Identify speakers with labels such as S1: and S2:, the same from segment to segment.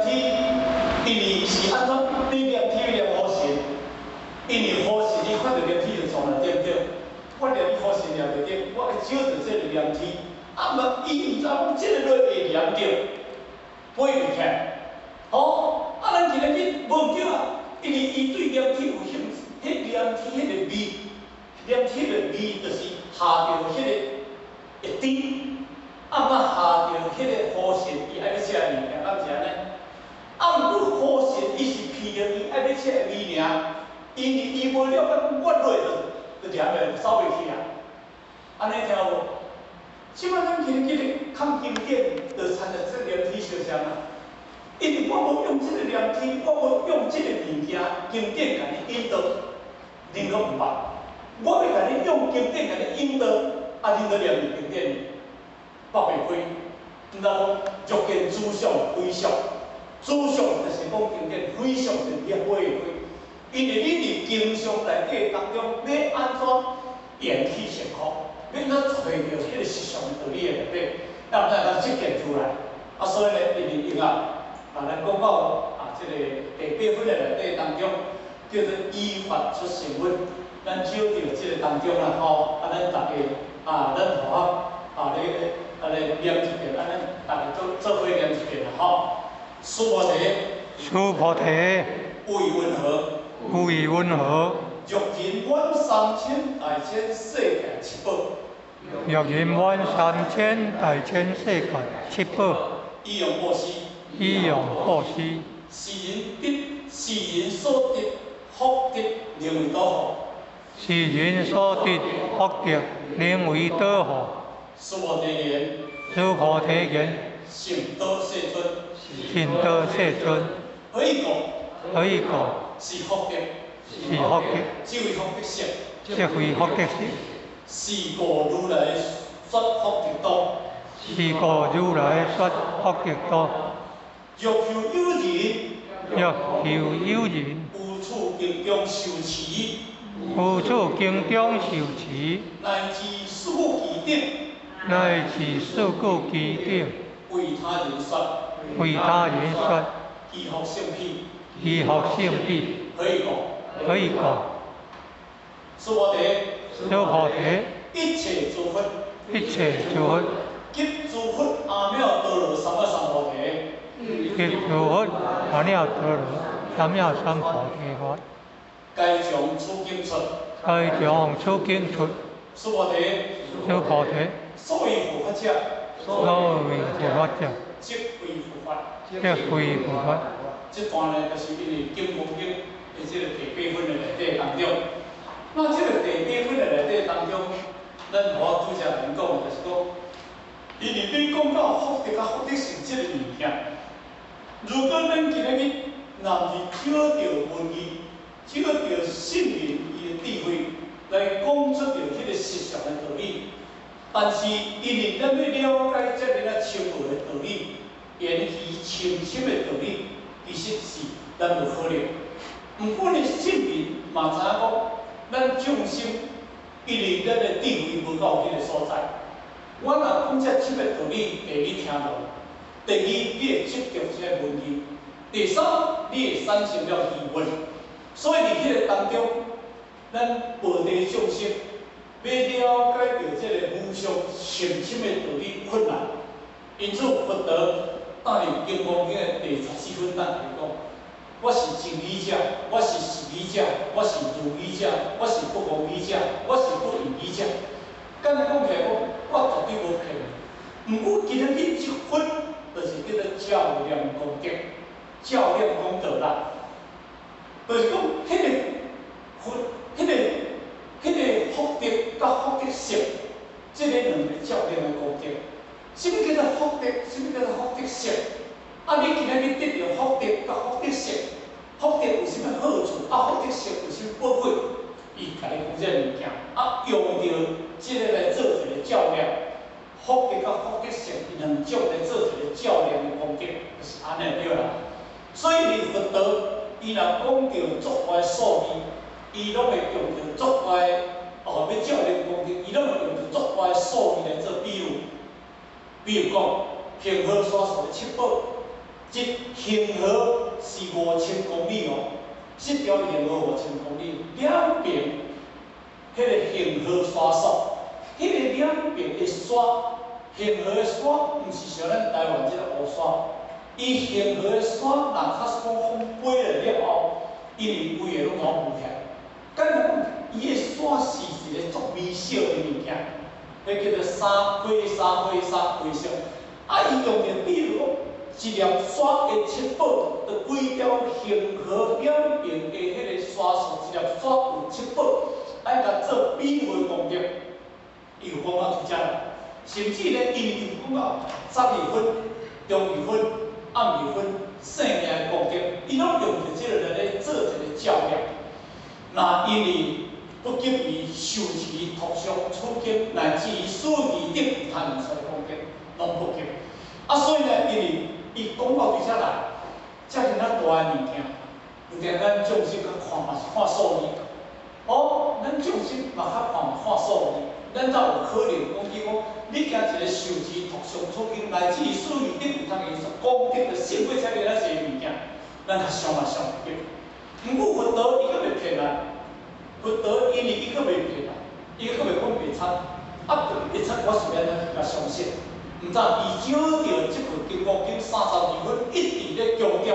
S1: 天，因为是安怎？你念天念好神，因为好神你看到念天就从来对不对？我念你好神念着对，我会照着这个念天，啊，嘛伊唔知讲这个落会念着，背袂起。哦，啊，咱今日去无叫啊，因为伊对念天有兴趣，迄念天迄个味，念天个味就是下着迄个一滴。 啊，嘛下着迄个好神，伊爱要写的物件，敢是安尼？啊，毋过好神伊是闻着伊爱要写的味尔，因为伊无了解我落就念袂走袂去啊。安尼听无？即摆咱今日看经典，就参着这念天相像啊。因为我无用这个念天，我无用这个物件经典甲你引导，恁可毋捌。我要甲你用经典甲你引导，啊，恁可念经典。 北袂开，毋通讲欲见主相非相，主相就是讲经典，非相就是你买会开。因为你伫经商内底当中要安怎言起成空，要安怎找到迄个实相的道理的内底，让咱能实践出来。啊，所以咧，因啊，咱讲到啊，这个第8分的内底当中，叫做依法出成文。咱照着这个当中啦，吼，啊，咱大家啊，咱同学啊，安尼念一遍，安尼大家做伙念一遍啦，吼。苏菩提，
S2: 苏菩提，
S1: 无以温和，
S2: 无以温和。
S1: 欲人满3000大千世界七宝，
S2: 欲人满3000大千世界七宝，
S1: 以用布施，
S2: 以用布施。
S1: 是人所得福德，能为多好。
S2: 是人所得福德，能为多好。
S1: 苏菩提言：
S2: 苏菩提言：
S1: 圣德世尊，
S2: 圣德世尊。
S1: 可以讲，
S2: 可以讲
S1: 是福德，
S2: 是福德，
S1: 即为福德色，
S2: 即为福德色。
S1: 是故如来说福德多，
S2: 是故如来说福德多。
S1: 欲求有人，
S2: 欲求有人，
S1: 无处经中受持，
S2: 无处经中受持，
S1: 乃至事故其顶。
S2: 乃至事故其顶，
S1: 为他人说，
S2: 为他人说，
S1: 祈福圣辟，
S2: 祈福圣辟，
S1: 可以讲，
S2: 可以讲。
S1: 苏菩提，
S2: 苏菩提，
S1: 一切诸佛，
S2: 一切诸佛，
S1: 及诸佛阿妙多罗三藐三菩提，
S2: 及诸佛阿妙多罗三藐三菩提法，
S1: 该将此经出，
S2: 该将此经出。
S1: 苏菩提，
S2: 苏菩提。
S1: 所谓佛法者，
S2: 所谓佛法者，
S1: 即为佛法。
S2: 即为佛法。
S1: 这段呢，就是因为经文经的这个第8分的内底当中，那这个第8分的内底当中，咱我拄则人讲，就是讲，因为你讲到福德甲福德性这个物件，如果咱今日若是找到文字，找到圣人伊的智慧，来讲出着迄个实相的道理。 但是，因为咱要了解这个深奥的道理，言其深深的道理，其实是咱无可能。毋过呢，圣人嘛知影讲，咱众生因为咱的智慧无到迄个所在。我若讲这深的道理，会你听落；第二，你会执着这个文字；第三，你会产生了疑问。所以伫迄个当中，咱菩提众生。 要了解到这个无上深深的道理困难，因此佛陀当然经文经的第14分当来讲，我是真理者，我是实理者，我是如理者，我是不妄理者，我是不异理者。简单讲起来，我绝对无骗你。毋过今日你这分，就是叫做照亮功德，照亮功德啦。就是讲，迄个佛，迄个福德甲福德色，这个两个照亮的功德。什么叫做福德？什么叫做福德色？啊，你今日得到福德甲福德色，福德有什么好处？啊，福德色有什么宝贵？伊甲你讲这物件，啊，用着这个来做一个照亮。福德甲福德色两种来做一个照亮的功德，就是安尼对啦。所以你佛陀，伊若讲着足坏数字。 伊拢会用着足坏要照亮功德，伊拢会用着足坏数字来做比喻。比如讲，平和所说的七宝，即恒河是5000公里哦，1条恒河5000公里，两边迄个恒河沙数，迄个两边的沙，恒河的沙毋是像咱台湾即个乌沙，伊恒河的沙若假使讲风飞来了后，因为规个拢拢浮起来，敢若伊的沙是一个足微小的物件，迄叫做沙灰沙。啊，伊用着比如讲一粒沙的7宝，着规条恒河两边的迄个沙数，一粒沙有7宝，爱甲做比划公斤，伊有讲到出遮啦。甚至咧，因为伊讲到早2分、中2分、暗2分，生命的公斤，伊拢用着即个来咧做一个较量。那因为不给予受其图上处境，乃至于数字顶探出的空间，拢不给。啊，所以呢，因为伊讲到对遮来，遮尔大个物件，有定咱众生较看嘛是看数字。哦，咱众生嘛较看数字，咱才有可能讲起讲，你行一个受其图上处境，乃至于数字顶有通艺术功德的胜过遮个咱些物件，咱较想嘛想不到。毋过佛陀伊个袂骗咱。佛陀因为伊个袂骗啊，伊个袂讲袂惨，啊袂惨，我是免咱甲相信。毋知伊少着即部经过经32分，一直咧强调，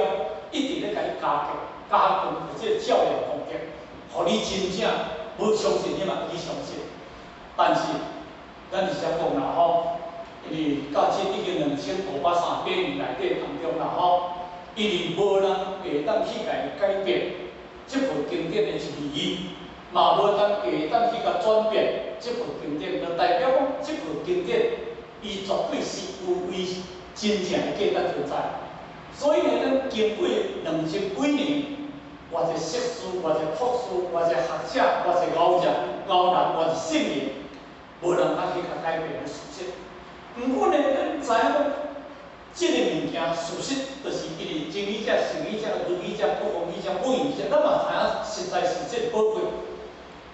S1: 一直咧甲你加强即个教育空间，互你真正无相信你嘛，你相信。但是咱是遮讲啦吼，因为到即已经2538年内底当中啦吼，因为无人会当去甲伊改变即部经典的意义。嘛无当下当去甲转变即部经典，就代表讲即部经典，伊绝对是有为真正的价值存在。所以呢，咱经过2000几年，偌者硕士，偌者博士，偌者学者，偌者牛人，偌者圣人，无人通去甲改变个事实。毋过呢，咱知影讲，即个物件事实，就是因为真理者、圣理者、如理者、不公理者、不义者，咱嘛知影实在是即个宝贵。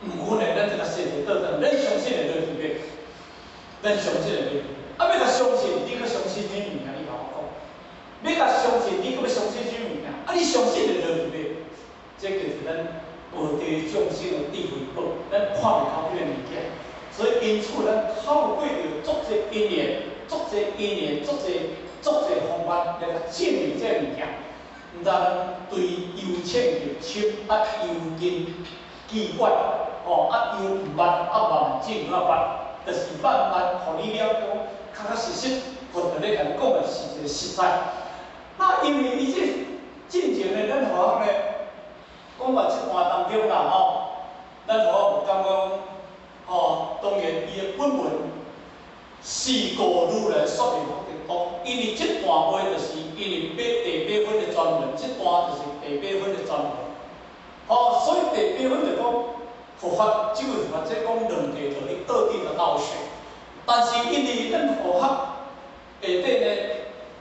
S1: 毋过呢，咱即个世界倒转，咱相信的落去买，咱相信的落去。啊，要甲相信，你搁相信啥物件？你甲我讲。要甲相信，你搁要相信啥物件？啊，你相信的落去买，这就是咱无地众生的智慧宝，咱看袂透迄个物件。所以因此，咱透过着足侪因缘、足侪方法来甲证明这物件。毋知咱对由浅入深，啊由近见怪。哦，啊，又毋捌，啊慢进啊捌，就是慢慢互你了讲，确实，佛陀咧甲你讲的是一个实在。那因为伊这进前呢，咱互学呢，讲话这段当中啦吼，咱互学有感觉讲，哦，当然伊的本文4个如来说明福德多，因为这段话就是因为第8分的专文，这段就是第8分的专文。哦，所以第8分就讲。佛法即个法，即讲两地道理到底就倒选，但是因为咱佛学下底呢，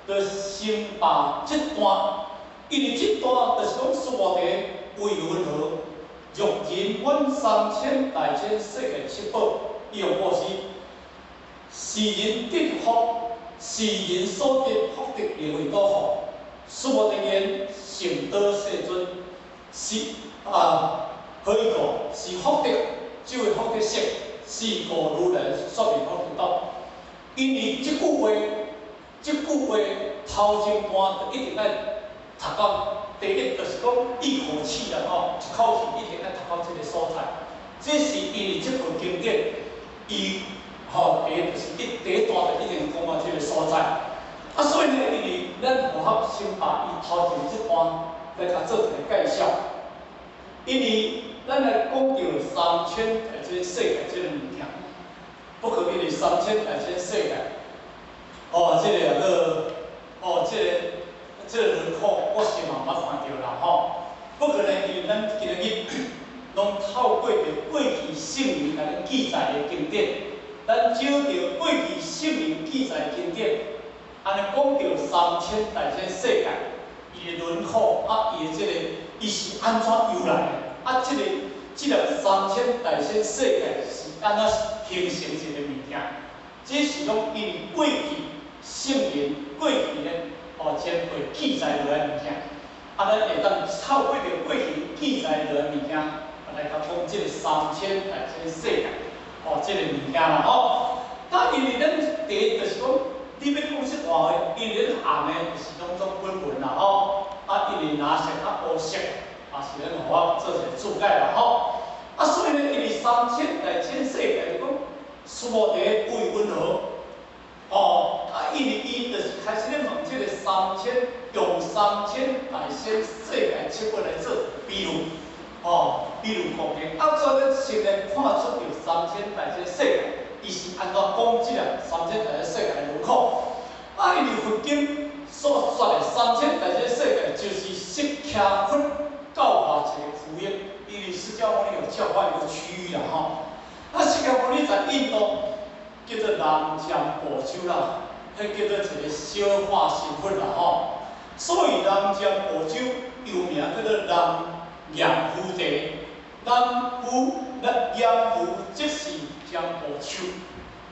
S1: 就先把这段，因为这段就是讲娑婆地为云何，若人闻3000大千世界七宝，伊用故事，是人得福，是人所得福德名为多福，娑婆地言成道世尊，是可以讲是福德，只为福德色4个如来说明福德道。因为即句话头前段就一定爱读到第一，就是讲一口气啦吼，一口气一定爱读到这个所在。这是因为这部经典，伊第一就是第一段就一定讲到这个所在。啊，所以呢，因为咱佛学先把伊头前这段来甲做一个介绍，因为。咱来讲到3000大千世界这个物件，不可比拟3000大千世界。哦，这个这个轮廓，我是嘛捌看到啦吼。不可能，因为咱今日拢透过着过去圣人来记载的经典，咱照着过去圣人记载的经典，安尼讲到3000大千世界，伊的轮廓伊的伊是安怎由来的？啊，这个3000大千世界是安怎形成一个物件？这是讲因为过去圣人过去咧，前会记载落来物件，咱会当透过着过去记载落来物件，来甲讲即个3000大千世界，即个物件啦那因为咱第一就是讲，你要讲实话的，因为咱含的就是拢做本文啦因为若是乌色，也是咱互我做一个注解啦所以呢，因为3000大千世界就讲，苏摩地为温和。因为伊就是开始咧问即个3000，用3000大千世界七本来做比喻，比喻讲的。所以咱先来看出着3000大千世界，伊是安怎讲即个3000大千世界的轮廓。因为佛经所说的3000大千世界，就是释迦佛教化一个福音，因为释迦牟尼有教化一个区域啦释迦牟尼在印度。叫做南瞻部洲啦，迄叫做一个小化身佛啦所以南瞻部洲有名叫做南阎浮提，阎浮即是瞻部洲，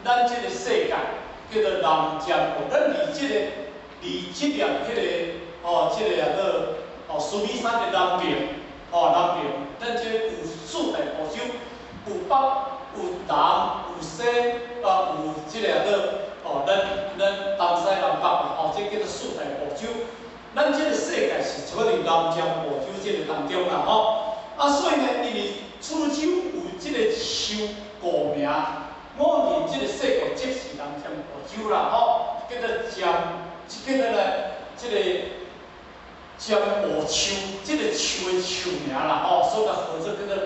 S1: 咱即个世界叫做南瞻部，咱离即念迄个即个须弥山的南边南边，咱即有四大部洲，有北。有南有西，有即个咱东西南北这叫做四大部洲。咱即个世界是处伫南瞻部洲即个当中啦所以呢，因为此洲有即个树故名，我认即个世界即是南瞻部洲啦叫做叫做即个瞻部树，即个树的树名啦所以合作叫做。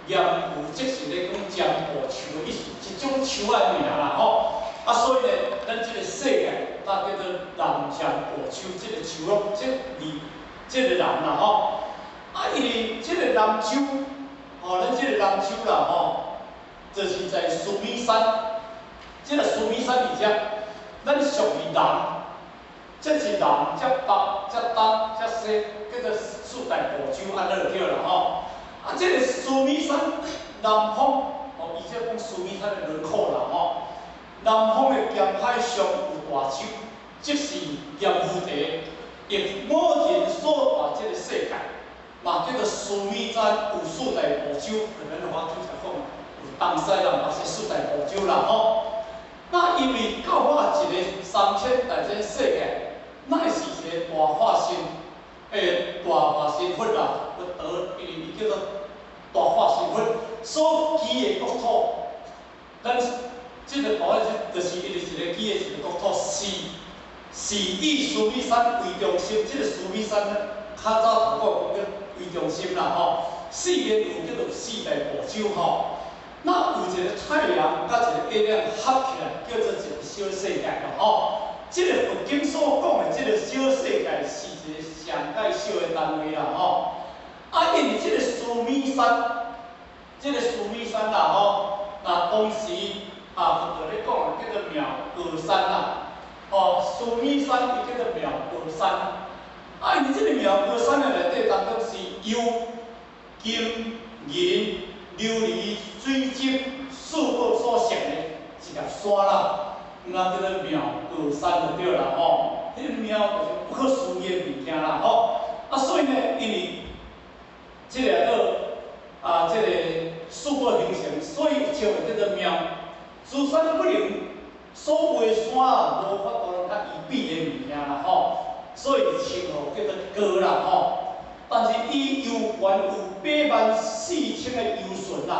S1: 阎浮即是咧讲瞻部洲的意思，一种树仔名啦所以呢，咱即个世界，叫做南瞻部洲，即个树咯，即个南啦因为即个南洲，咱即个南洲啦就是在须弥山，即个须弥山伫遮，咱属于南，即是南，则北，则东，则西，叫做四大部洲，安尼就对啦即个须弥山南方，伊即讲须弥山的轮廓啦南方的咸海上有大洲，即是阎浮提，亦我人所住即个世界，嘛叫做须弥山有四大部洲，咱话拄则讲，有东西南北西四大部洲啦那因为到我一个3000大千世界，乃是一个大化身，大化身佛啦，佛陀，因为伊叫做。大化身佛所居的国土，咱即个保安就是伊就是一个居的一个国土，是以须弥山为中心，即个须弥山较早头讲叫为中心啦四面有叫做四大部洲那有一个太阳甲一个月亮合起来，叫做一个小世界啦即个佛经所讲的即个小世界是一个上介小的单位啦因为即个须弥山，啦当时佛陀咧讲叫做妙高山啦，须弥山伊叫做妙高山，因为即个妙高山的内底当中是油、金、银、琉璃、水晶四宝所成的一粒山啦，叫做妙高山就对啦迄个妙就是不可思议的物件啦所以呢，因为即个即个四宝形成，所以称为叫做妙。自山不能所画山无法度通较易比的物件啦所以称号叫做高啦但是伊又原有84000个由旬啦，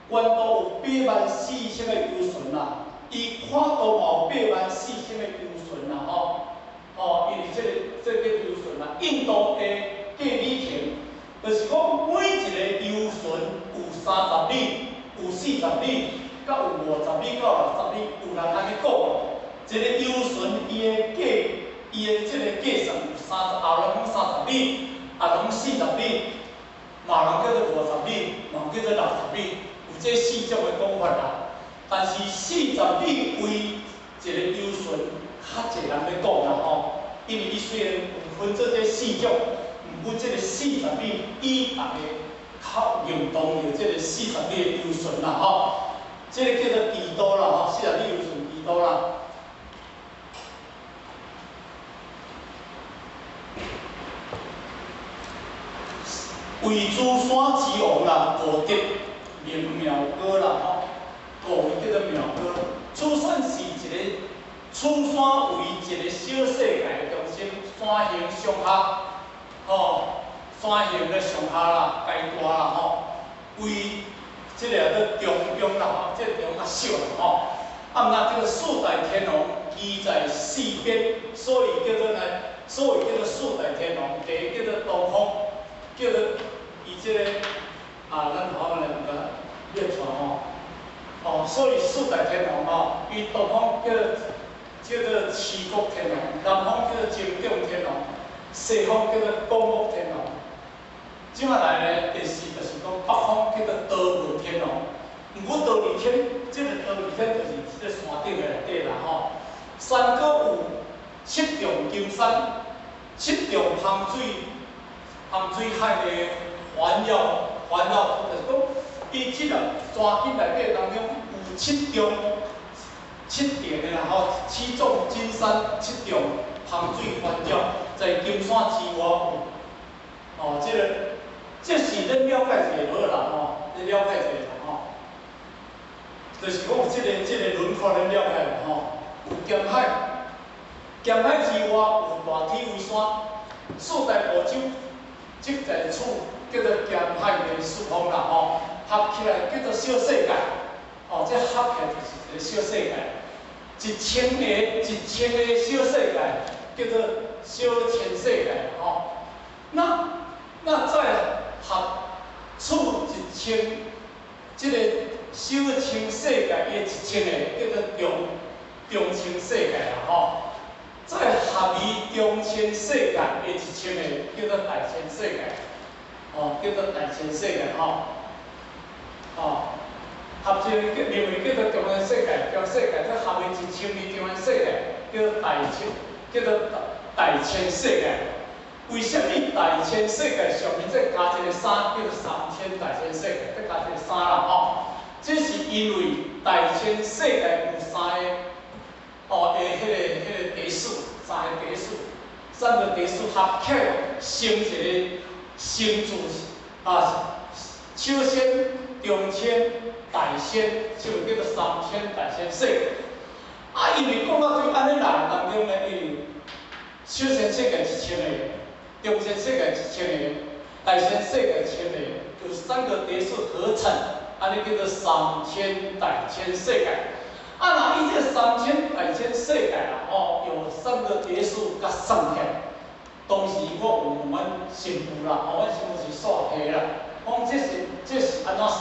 S1: 原都有84000个由旬啦，伊宽度嘛有84000个由旬啦因为这个由旬啦，印度的界里亭。就是讲，每一个由旬有30里，有40里，甲有50里到60里，有人安尼讲。一个由旬伊的即个计算有后人讲30里，后人讲40里，嘛人叫做50里，嘛叫做60里，有这4种的讲法啦。但是40里为一个由旬，较侪人咧讲啦因为伊虽然有分做这4种。有即个40里，以大家较认同着即个40里的由旬啦即个叫做地多啦，40里由旬地多啦。为珠山之王啦，五德名妙歌啦吼，五位叫做妙歌。此算是一个此山为一个小世界中心，山形上下，吼，山形咧上下啦，介大啦吼，为即个咧中央啦吼，即个中较小啦吼。啊，毋那这个四大天王居在四边，所以叫做四大天王。第一叫做东方，叫做伊即个咱台湾人个列出吼。哦，所以四大天王吼，伊东方叫做七国天王，南方叫做精忠天王，西方叫做广福天王。即马来呢，第四就是讲北方叫做道文天王。毋过道文天，即个道文天就是即个山顶的内底啦吼。山阁有七重金山，七重香水海的环绕，就是讲伊即个山景内底当中有七重的啦吼，七重金山，七重香水环绕，在金山之外哦，这是咱了解一下好啦吼，你了解一下吼。就是讲这个轮廓咱了解啦吼，有咸海，咸海之外有大体为山，四大部洲即在处叫做咸海的四方啦吼，合起来叫做小世界，哦，这合起来就是一个小世界，1000个小世界叫做小千世界吼，那再合处1000，即个小千世界伊1000个叫做中千世界啦吼，再合于中千世界伊1000个叫做大千世界，哦，叫做大千世界吼，哦，合成另外叫做中千世界，再合为1000个中千世界叫做大千世界。为什么大千世界上面再加一个3，叫做3000大千世界，再加一个3啦吼？这是因为大千世界有3个哦的迄个地数，3个地数，3个地数合起来成一个成字小仙、中仙、大仙，就叫做3000大千世界。啊，因为讲到对安尼来当中呢，因为小仙世界1000个。中仙世界1000个，大仙世界1000个，就是3个地数合成，安尼叫做3000大千世界。啊，那伊这3000大千世界啦，哦，有3个地数甲算起来。当时我问阮师傅啦，阮师傅是数学啦，讲这是安怎算？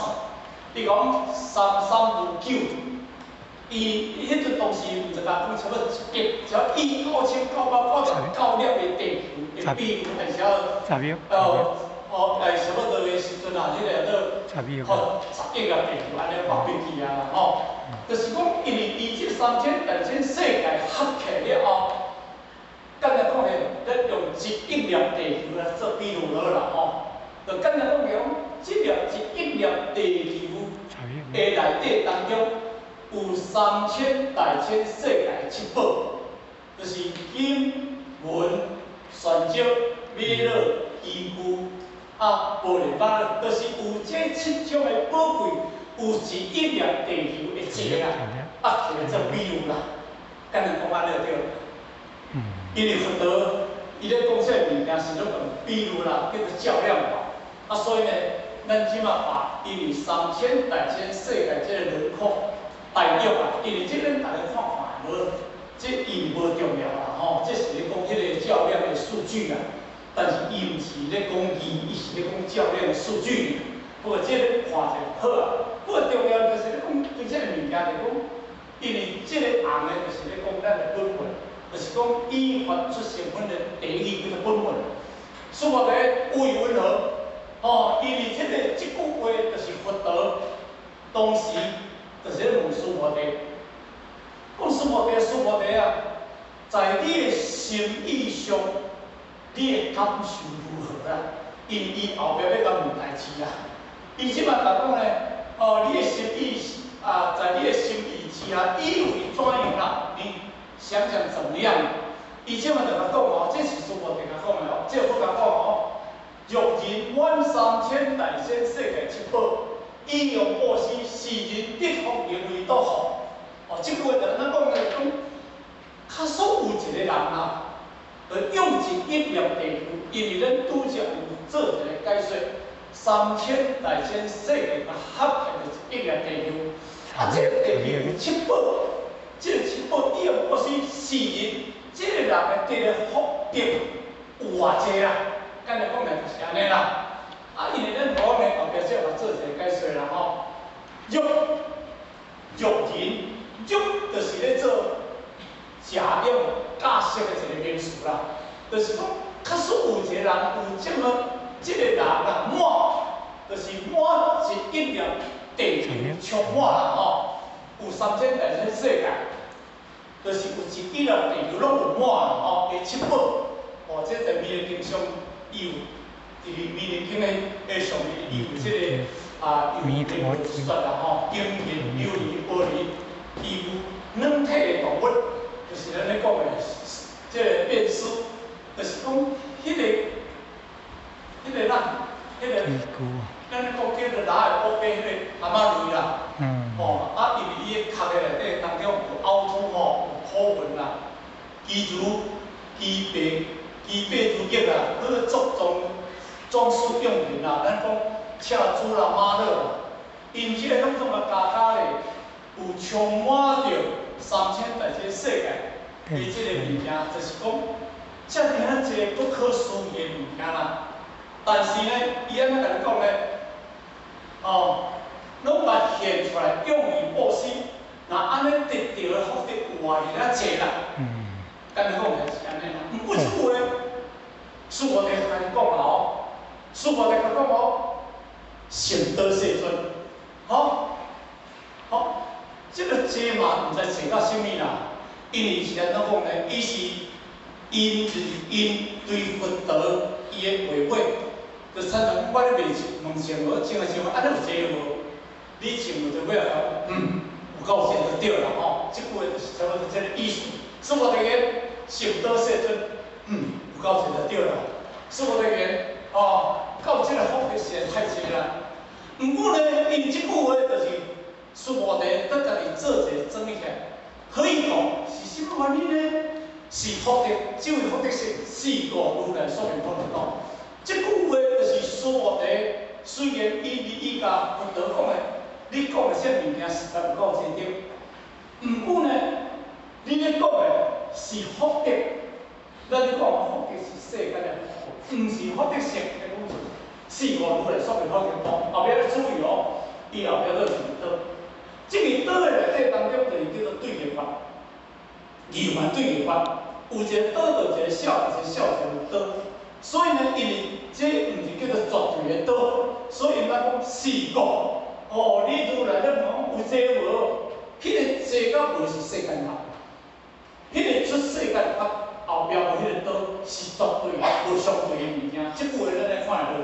S1: 伊讲3359。伊迄阵当时毋是讲差不多1亿，只要19999粒的地球，的比如是少差不多的时阵啊，迄个10亿粒地球安尼放进去啊吼，就是讲因为伊这3000大千世界合起了后，简单讲咧，咱用1亿粒地球来做比如了吼，就简单讲讲，这1亿粒地球的内底当中。有3000大千世界7宝，就是金、银、玄石、美乐、衣具、玻璃板，就是有这7种的宝贵，有1亿粒地球的质啊，起来做比如啦，简单讲安尼就对了。因为佛陀伊咧讲这物件是咧用比如啦，叫做较量法。所以呢，咱即马把因为3000大千世界这个轮廓。大约啊，因为这咱大家看无，这伊无重要啦吼，这是咧讲迄个较量的数据啦。但是伊毋是咧讲伊是咧讲较量的数据。不过这个看者好啊。不过重要就是咧讲对这个物件来讲，因为这个红的就是咧讲咱的本分，就是讲依法出成分的第一叫做本分。苏摩地为温和，哦，因为这句话就是佛陀当时。就是咧问苏摩地，讲苏摩地啊，在你的心意上，你的感受如何啊？因伊后壁要甲问代志啊。伊即摆甲讲咧，你的心意在你的心意之下，以为怎样啦？你想想怎么样？伊即嘛就甲讲哦，这是师傅伫甲讲的哦，这佛甲讲哦，欲人满3000大千世界七宝，以用布施，是人得福名为多福。哦，即句话就安怎讲呢？讲，较少有一个人啊，用一念地球，因为咱拄则有做一个解说，3000大千世界甲合起来一念地球，啊，这个地球有七宝，这个七宝以用布施，是人。这个人的得的福德有偌济啦？简单讲来就是安尼啦。啊，因为咱无呢后壁只有做一个解说啦吼。欲人，欲就是咧做假用假设的一个名词啦。就是讲，假使有一个人有这么这个人啦满，就是满一念地球充满啦吼，有3000大千世界。就是有一亿啦，地球拢有满啦吼，个七宝，哦，这在弥勒经上有，伫弥勒经的上面有这个有说啦吼，金银琉璃玻璃，有软体的动物，就是咱咧讲的，这个变数，就是讲迄个咱，咱咧讲叫做哪个乌龟，迄个蛤蟆类啦，哦，啊，因为伊个壳的内底当中有凹凸吼。虎纹啦，鸡如、鸡背如玉啦，迄个装饰用品啦，咱讲车珠啦、马勒啦，因即个拢总个加咧，有充满着3000大千世界的即个物件，就是讲，遮尔啊一个不可思议的物件啦。但是呢，伊安怎甲你讲呢？哦，拢把现出来用于布施。那安尼得到的福德有偌尔济啦？简单讲就是安尼啦。毋过即句话，师父在甲你讲啦哦，师父在甲讲哦，成道世尊，好，即个济嘛，毋知济到啥物啦。因为是安怎讲呢？伊是因就是因对佛道伊的违背，就参像我咧问前无，前个前无，安尼有济无？你前无就尾啊有够钱就对啦吼，即句话就是差不多这个意思。师父在言成道世尊，有够钱就对啦。师父在言到这个福德实在太济啦。毋过呢，因即句话就是师父在得家己做一个整理起来，可以讲是什么原因呢？是福德，只为福德是四个如来所明福德道。即句话就是师父在虽然伊甲佛陀讲的。你讲的啥物件实在有够真对，毋过呢，你咧讲的是福德，咱咧讲的福德是世间的福，毋是福德性的物质。四个如来所明福德道，后壁要注意哦，伊后壁都是道。即个道的内底当中就是叫做对业法，二万对业法，有一个道就一个孝，一个孝就有道。所以呢，因为这毋是叫做绝对的道，所以咱讲四个。哦，你如来咧问有济无？迄个济甲无是世间法，迄个出世间法后壁有迄个道是绝对无相对的物件。即句话咱来看落去，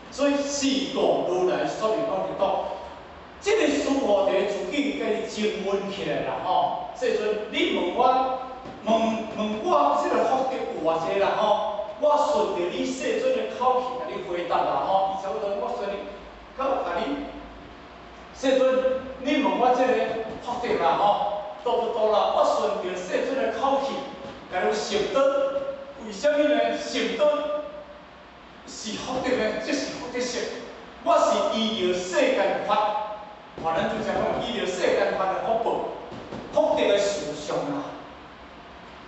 S1: 所以四个如来所明福德道，即个师父伫自己家己证文起来啦吼。世尊，你问我即个福德有偌济啦吼？我顺着你世尊的口气甲你回答啦吼。伊差不多我顺着甲你。世尊，你问我这个福德啦吼，多不多啦？我顺着世尊的口气，甲你成道。为什么呢？成道是福德呢？这是福德性。我是依着世间法，咱就常讲依着世间法的福报，福德的事相啦。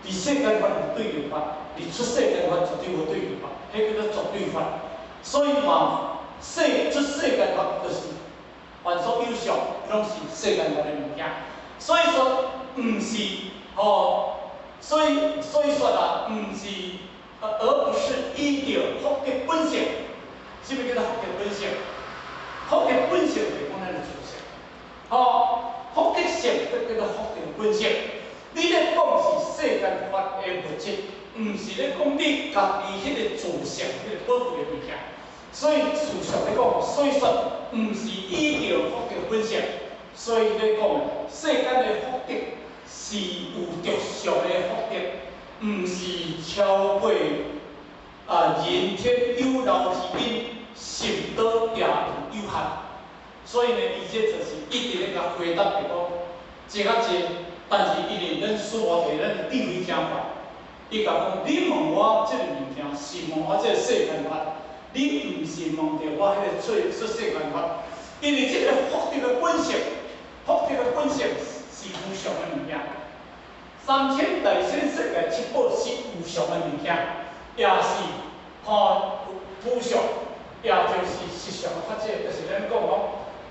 S1: 伫世间法有对立法，伫出世间法绝对无对立法，迄叫做绝对法。所以嘛，出世间法就是。凡所有相，拢是世间法的物件，所以说毋是所以说啦，毋是而不是依着福德本性。什么叫做福德本性？福德本性就是讲咱的自性，福德性就叫做福德本性。你咧讲是世间法的物质，毋是咧讲你家己迄个自性，迄个宝贵的物件。所以事实来讲，所以说毋是依着福德本性，所以咧讲，世间的福德是有着相的福德，毋是超过人天有漏之品，心道也有限。所以呢，伊这就是一直咧甲回答着讲，这较济，但是因为咱师傅摕咱的智慧正法，伊甲讲，你问我这个物件，是问我这个世间法，你毋是问着我迄个出世间法，因为这个福德的本性，福德的本性是无常的物件。三千大千世界七宝是无常的物件，也是无常，也就是实相法界，就是咱讲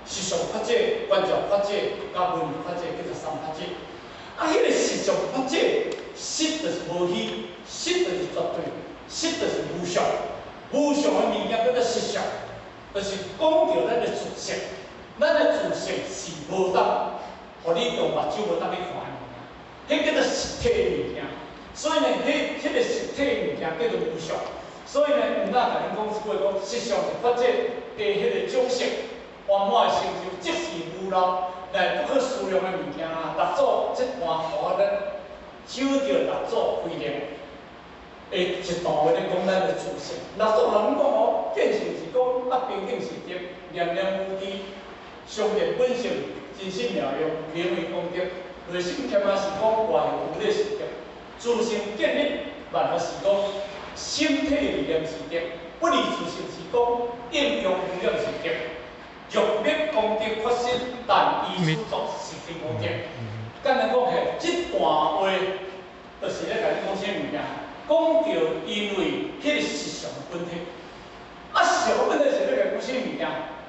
S1: 实相法界、观照法界、甲文法界，叫做三法界。迄个实相法界，实就是无虚，实就是绝对，实就是无常。无常的物件叫做实相，就是讲到咱的自性，咱的自性是无当，互你用目睭无当去看的物件，迄叫做实体的物件。所以呢，迄个实体的物件叫做无常。所以呢，毋哪甲恁讲一句讲，实相是法界的迄个种性，圆满的成就，即是无漏，乃不可思量的物件啊！六祖这段互咱手着六祖规定的一段话咧讲咱的自性。六祖人讲见性是讲平等是德，念念无知，常见本性，真心妙用，名为功德。内心欠啊是讲外形无力是德，自性建立万啊是讲。身体力量是德，不离自性是讲应用力量是德。欲灭功德发生，但依此作是非无德。简单讲起，这段话就是咧甲你讲啥物件？讲到因为迄个实相本体，实相本体是咧甲讲啥物件？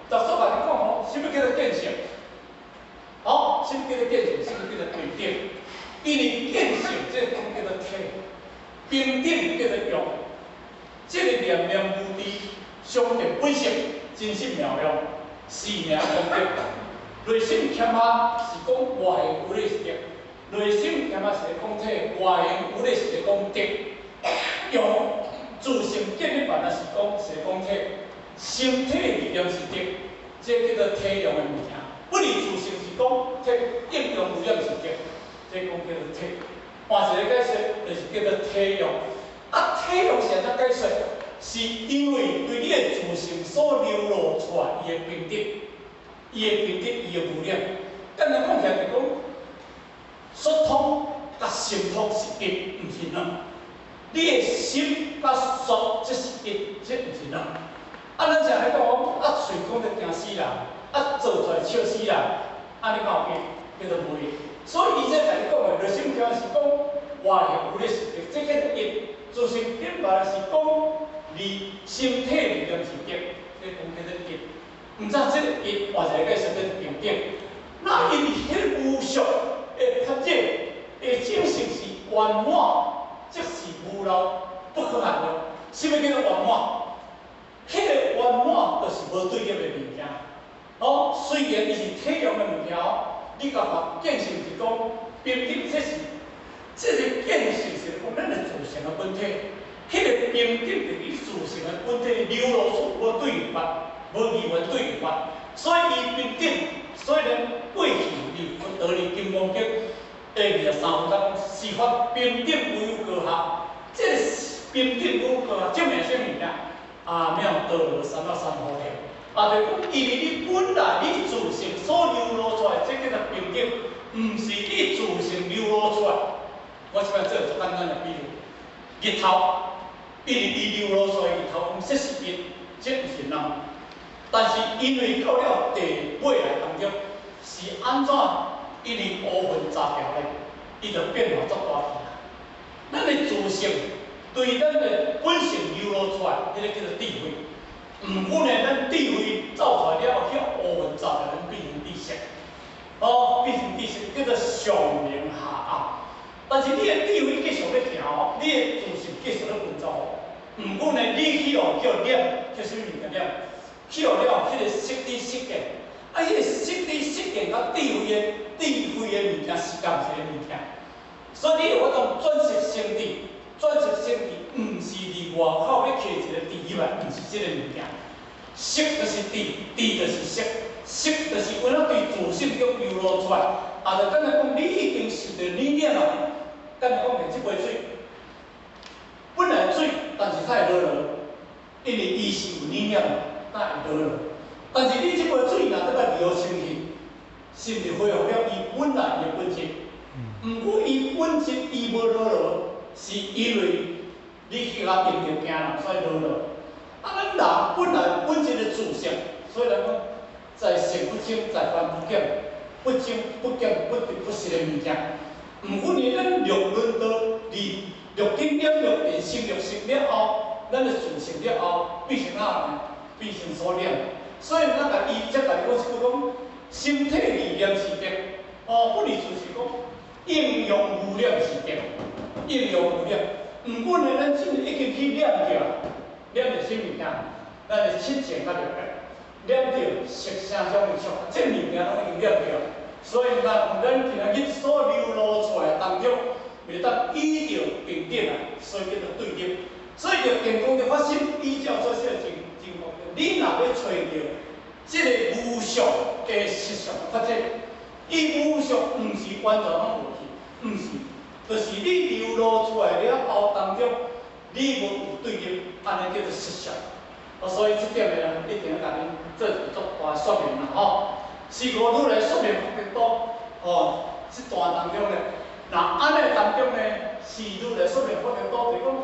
S1: 就所甲你讲什么叫做见性？什么叫做见性？什么叫做对等？因为见性这讲叫做体。平等叫做用，这个念念无知，相见本性，真心妙用，是名功德。内心欠啊是讲外形有力是德，内心欠啊是讲体，外形有力是讲德。用自性建立万啊是讲体，身体力量是德，这叫做体用的物件。不离自性是讲体，应用有力是德，这讲叫做体。换一个解释，就是叫做体用。体用是安怎解释？是因为对你的自性所流露出来伊的平等，伊的无量。简单讲起来，就讲疏通甲心通是一，毋是两。你的心甲疏，这是一，这毋是两。咱常来讲，喙讲得惊死人，做出来笑死人，你敢有叫做无一。所以伊这甲你讲的，内心条是讲外形有力是德，这叫做一；自性变化是讲你身体力量是德，这讲叫做一。毋知这个一换一个解释叫做平等。那因为迄个无常的法界的精神是圆满，即是无漏，不可限量。什么叫做圆满？迄个圆满就是无对立的物件。虽然伊是体用的物件。你甲讲见性是讲平等，这个见性是讲咱的自性的本体，迄个平等就是伊自性的本体流露出无对立法，无二元对立法，所以伊平等。虽然过去你佛道理金刚经第23章讲四法平等无有高下，这个平等无有高下，证明啥物件？阿妙道罗三藐三菩提。就讲，因为你本来你自性所流露出来，这叫做平等，毋是你自性流露出来。我即摆做最简单的比喻，日头，因为伊流露出来日头红色是一，这毋是人。但是因为到了地尾来当中，是安怎？因为乌云杂条咧，伊就变化足大去啊。咱的自性对咱的本性流露出来，迄个叫做智慧。毋过呢，咱智慧走出来了后，去乌云杂条，咱变成知识。变成知识叫做上明下暗。但是你的智慧继续咧行，你的自性继续咧运作。毋过呢，你去叫念，叫什么物件念？去了，迄个识理识见，迄个识理识见甲智慧的物件是共一个物件。所以你有法度转识成智，转识成智，毋是伫外口要摕一个智以外，毋是即个物件。识就是智，智就是识，识就是为了对自性中流露出来。就敢若讲，你已经受到理念了，敢若讲摕即杯水，本来水，但是它会落落，因为伊是有力量，它会落落。但是你即杯水若得来流清去，是毋是恢复了伊本来的本质？毋过伊本质伊无落落，是因为你去甲用着惊人，所以落落。咱人本来本质的自性，所以来讲，在性不清，在凡不减，不精不减不得不实的物件。毋过呢，咱略论到略经了略变性略性了后，咱的自性了后，变成哪呢？变成所念。所以咱甲伊则甲你讲一句讲，身体理念是对，不离就是讲应用无量是对，应用无量。毋过呢，咱真已经去念着什物件？咱的七情甲六识，念着色声香味触，这物件拢已经念着。所以咱今仔日所流露出来当中，袂当依着平等啊，所以叫做对立。所以着健康的发生，依照做些情况，你若要找着即个无常的实相发展，伊无常毋是完全拢无去，毋是，就是你流露出来了后当中，你无有对立，安尼叫做实相。所以这点呢，一定要甲恁做一个足大说明啦，是五如来说明福德多，这段当中呢，那安尼当中呢，是如来说明福德多，就是讲，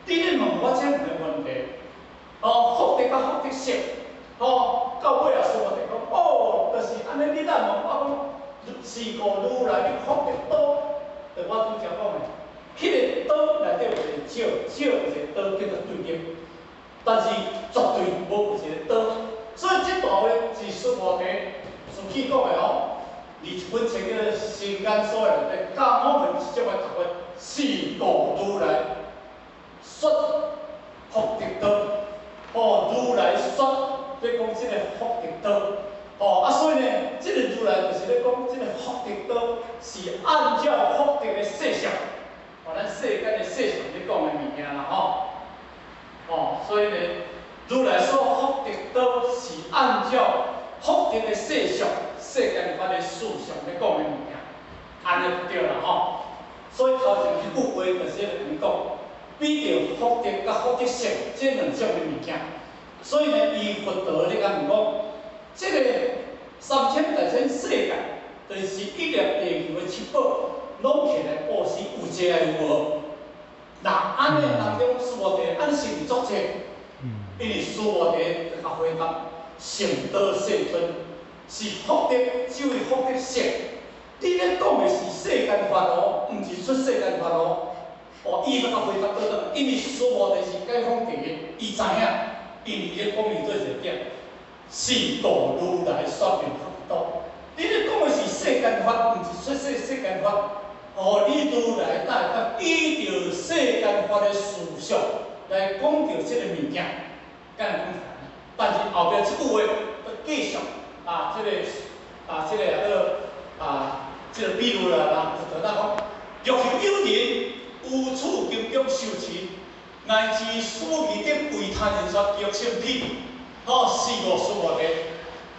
S1: 你咧问我这两个问题，福德甲福德色，到尾也说我哋讲，就是安尼，你若问我讲，是五如来的福德多，就我拄则讲的，迄个多内底有一个少有一个多叫做对立，但是绝对无有一个多，所以这段话是说无题。自己讲的一本册叫《心间所有》内底，教我们即种个读法，是故如来说福德多，如来说要讲即个福德多，所以呢，即个如来就是咧讲即个福德多是按照福德的细相，咱世间的细相咧讲的物件啦，所以呢，如来说福德多是按照福德的细相。世间法的思想咧讲的物件，安尼就对啦所以头前一句话就是咧讲，比着福德甲福德性这两种的物件。所以呢，以佛陀咧讲讲，这个3000大千世界，就是一粒地球的七宝，拢起来布施有这个有无？那安尼当中，师傅地安是毋足者？因为师傅地就甲回答，成道世尊。是福德，只为福德性。你咧讲的是世间法毋是出世间法伊要甲回答倒转，因为师傅就是解放第一，伊知影，因为伊咧讲伊做一点，是故如来说明福德。你咧讲的是世间法，毋是出世间法。你如来会依照世间法的思想来讲着即个物件，敢会讲出来？但是后壁即句话要继续。这个比如啦，就咱讲，若有有人有处经中受持，乃至所疑的为他人说叫称品，是无是无的，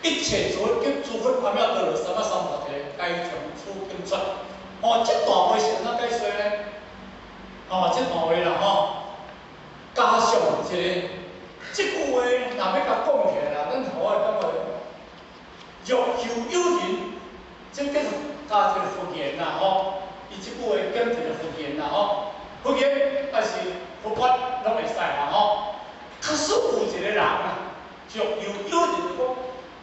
S1: 一切诸诸佛阿弥陀罗三藐三菩提，该从此经出。这段话是安怎解说呢？这段话啦，加上一个，这句话若要甲讲起来啦，咱头仔感觉。若有人，这叫做加一个福言啦，伊即句话减一个福言啦，福言但是佛法拢会使啦，假使有一个人啊，若有人讲，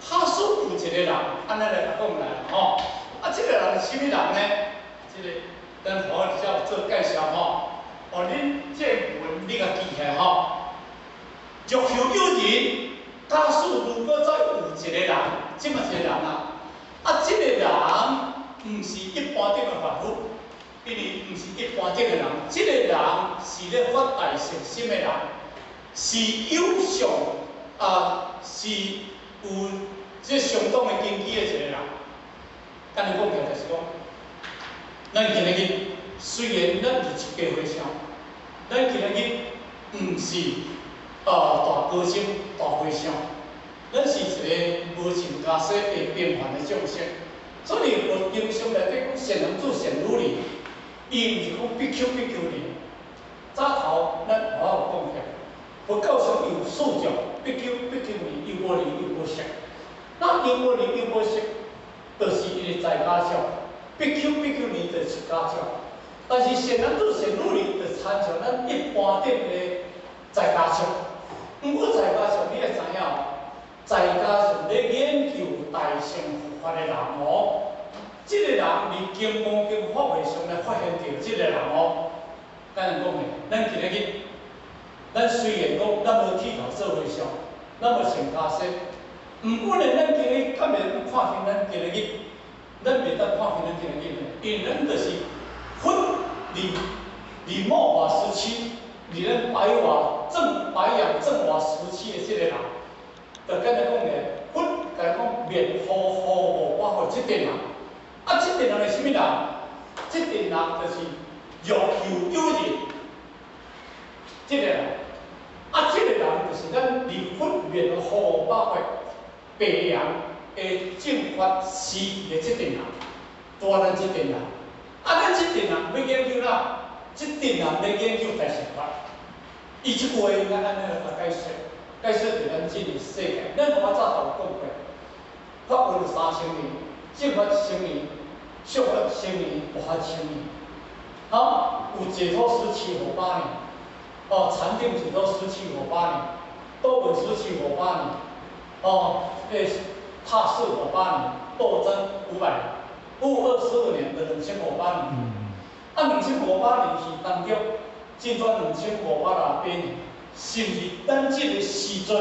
S1: 假使有一个人，安尼来甲讲来这个人是啥物人呢？这个咱头仔只要做介绍恁这文你甲记起来若有人。假使如果再有一个人，即么一个人这个人毋是一般顶的凡夫，因为毋是一般顶的人，这个人是咧发大乘心的人，是有上是有这相当的根基的一个人。咱讲起来就是讲，咱今日虽然咱是一家和尚，咱今日毋是。大高僧、大和尚，咱是一个无情家世的平凡的众生。所以佛经上内底讲善男子、善女人，伊毋是讲必求必求人，早头咱学校有讲起，佛教上有四种，必求尼、优波离、优波塞。那优波离、优波塞，就是伊个在家教；必求尼就是出家教。但是善男子、善女人，就参像咱一般的在家教。毋过在家教，你会知影哦，在家上咧研究大乘佛法的人哦，即个人伫经光经法会上咧发现到即个人哦，咱讲诶，咱今日咱虽然讲咱无剃头做和尚，咱无穿袈裟，毋过呢，咱今日敢袂看清咱今日，咱袂当看清咱今日呢，因为咱就是佛离末法时期，离咱白羊正法时期的即个人，就跟咱讲咧，佛甲讲灭护我法即点人，啊，即点人是啥物人？即点人就是欲求有人，即个人，啊，即个人就是咱离佛灭护法的白羊的正法时期的即点人，做咱即点人。啊，咱即点人要研究哪？即点人要研究大乘法。伊即句话应该安尼来解说，解说伫咱即个世界。咱我早头讲过，法有3000年，正法1000年，小法1000年，无法1000年。啊，有解脱时期500年，哦，禅定解脱时期500年，多闻时期500年，哦，踏世500年，斗争500年。悟25年就2500年，啊，2500年是当中，进转2568年，甚至咱即个时阵，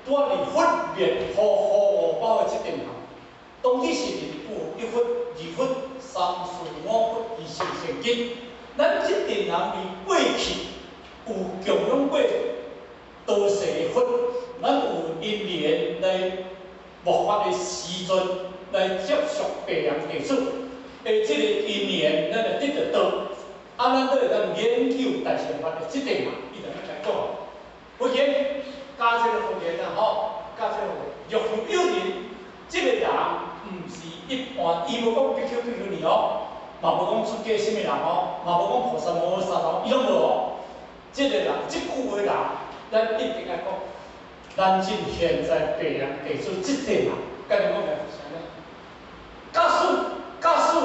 S1: 拄啊离佛灭护法的即点人，当时是有1佛、2佛、3佛、5佛以上成经，咱即点人离过去有供养过多世的佛，咱有因缘来末法的时阵。来接受白羊地主的即个因缘，咱就得到。啊，咱都会当研究大乘法的即点人，伊就来讲。佛言加这个佛言啊，吼，加这个欲求有人，即个人毋是一般，伊无讲必求尼哦，嘛无讲出家什么人哦，嘛无讲菩萨摩诃萨哦，伊拢无哦。即个人，即句话人，咱一定要讲。咱今现在白羊地主即点人，甲你讲个是啥呢？假使有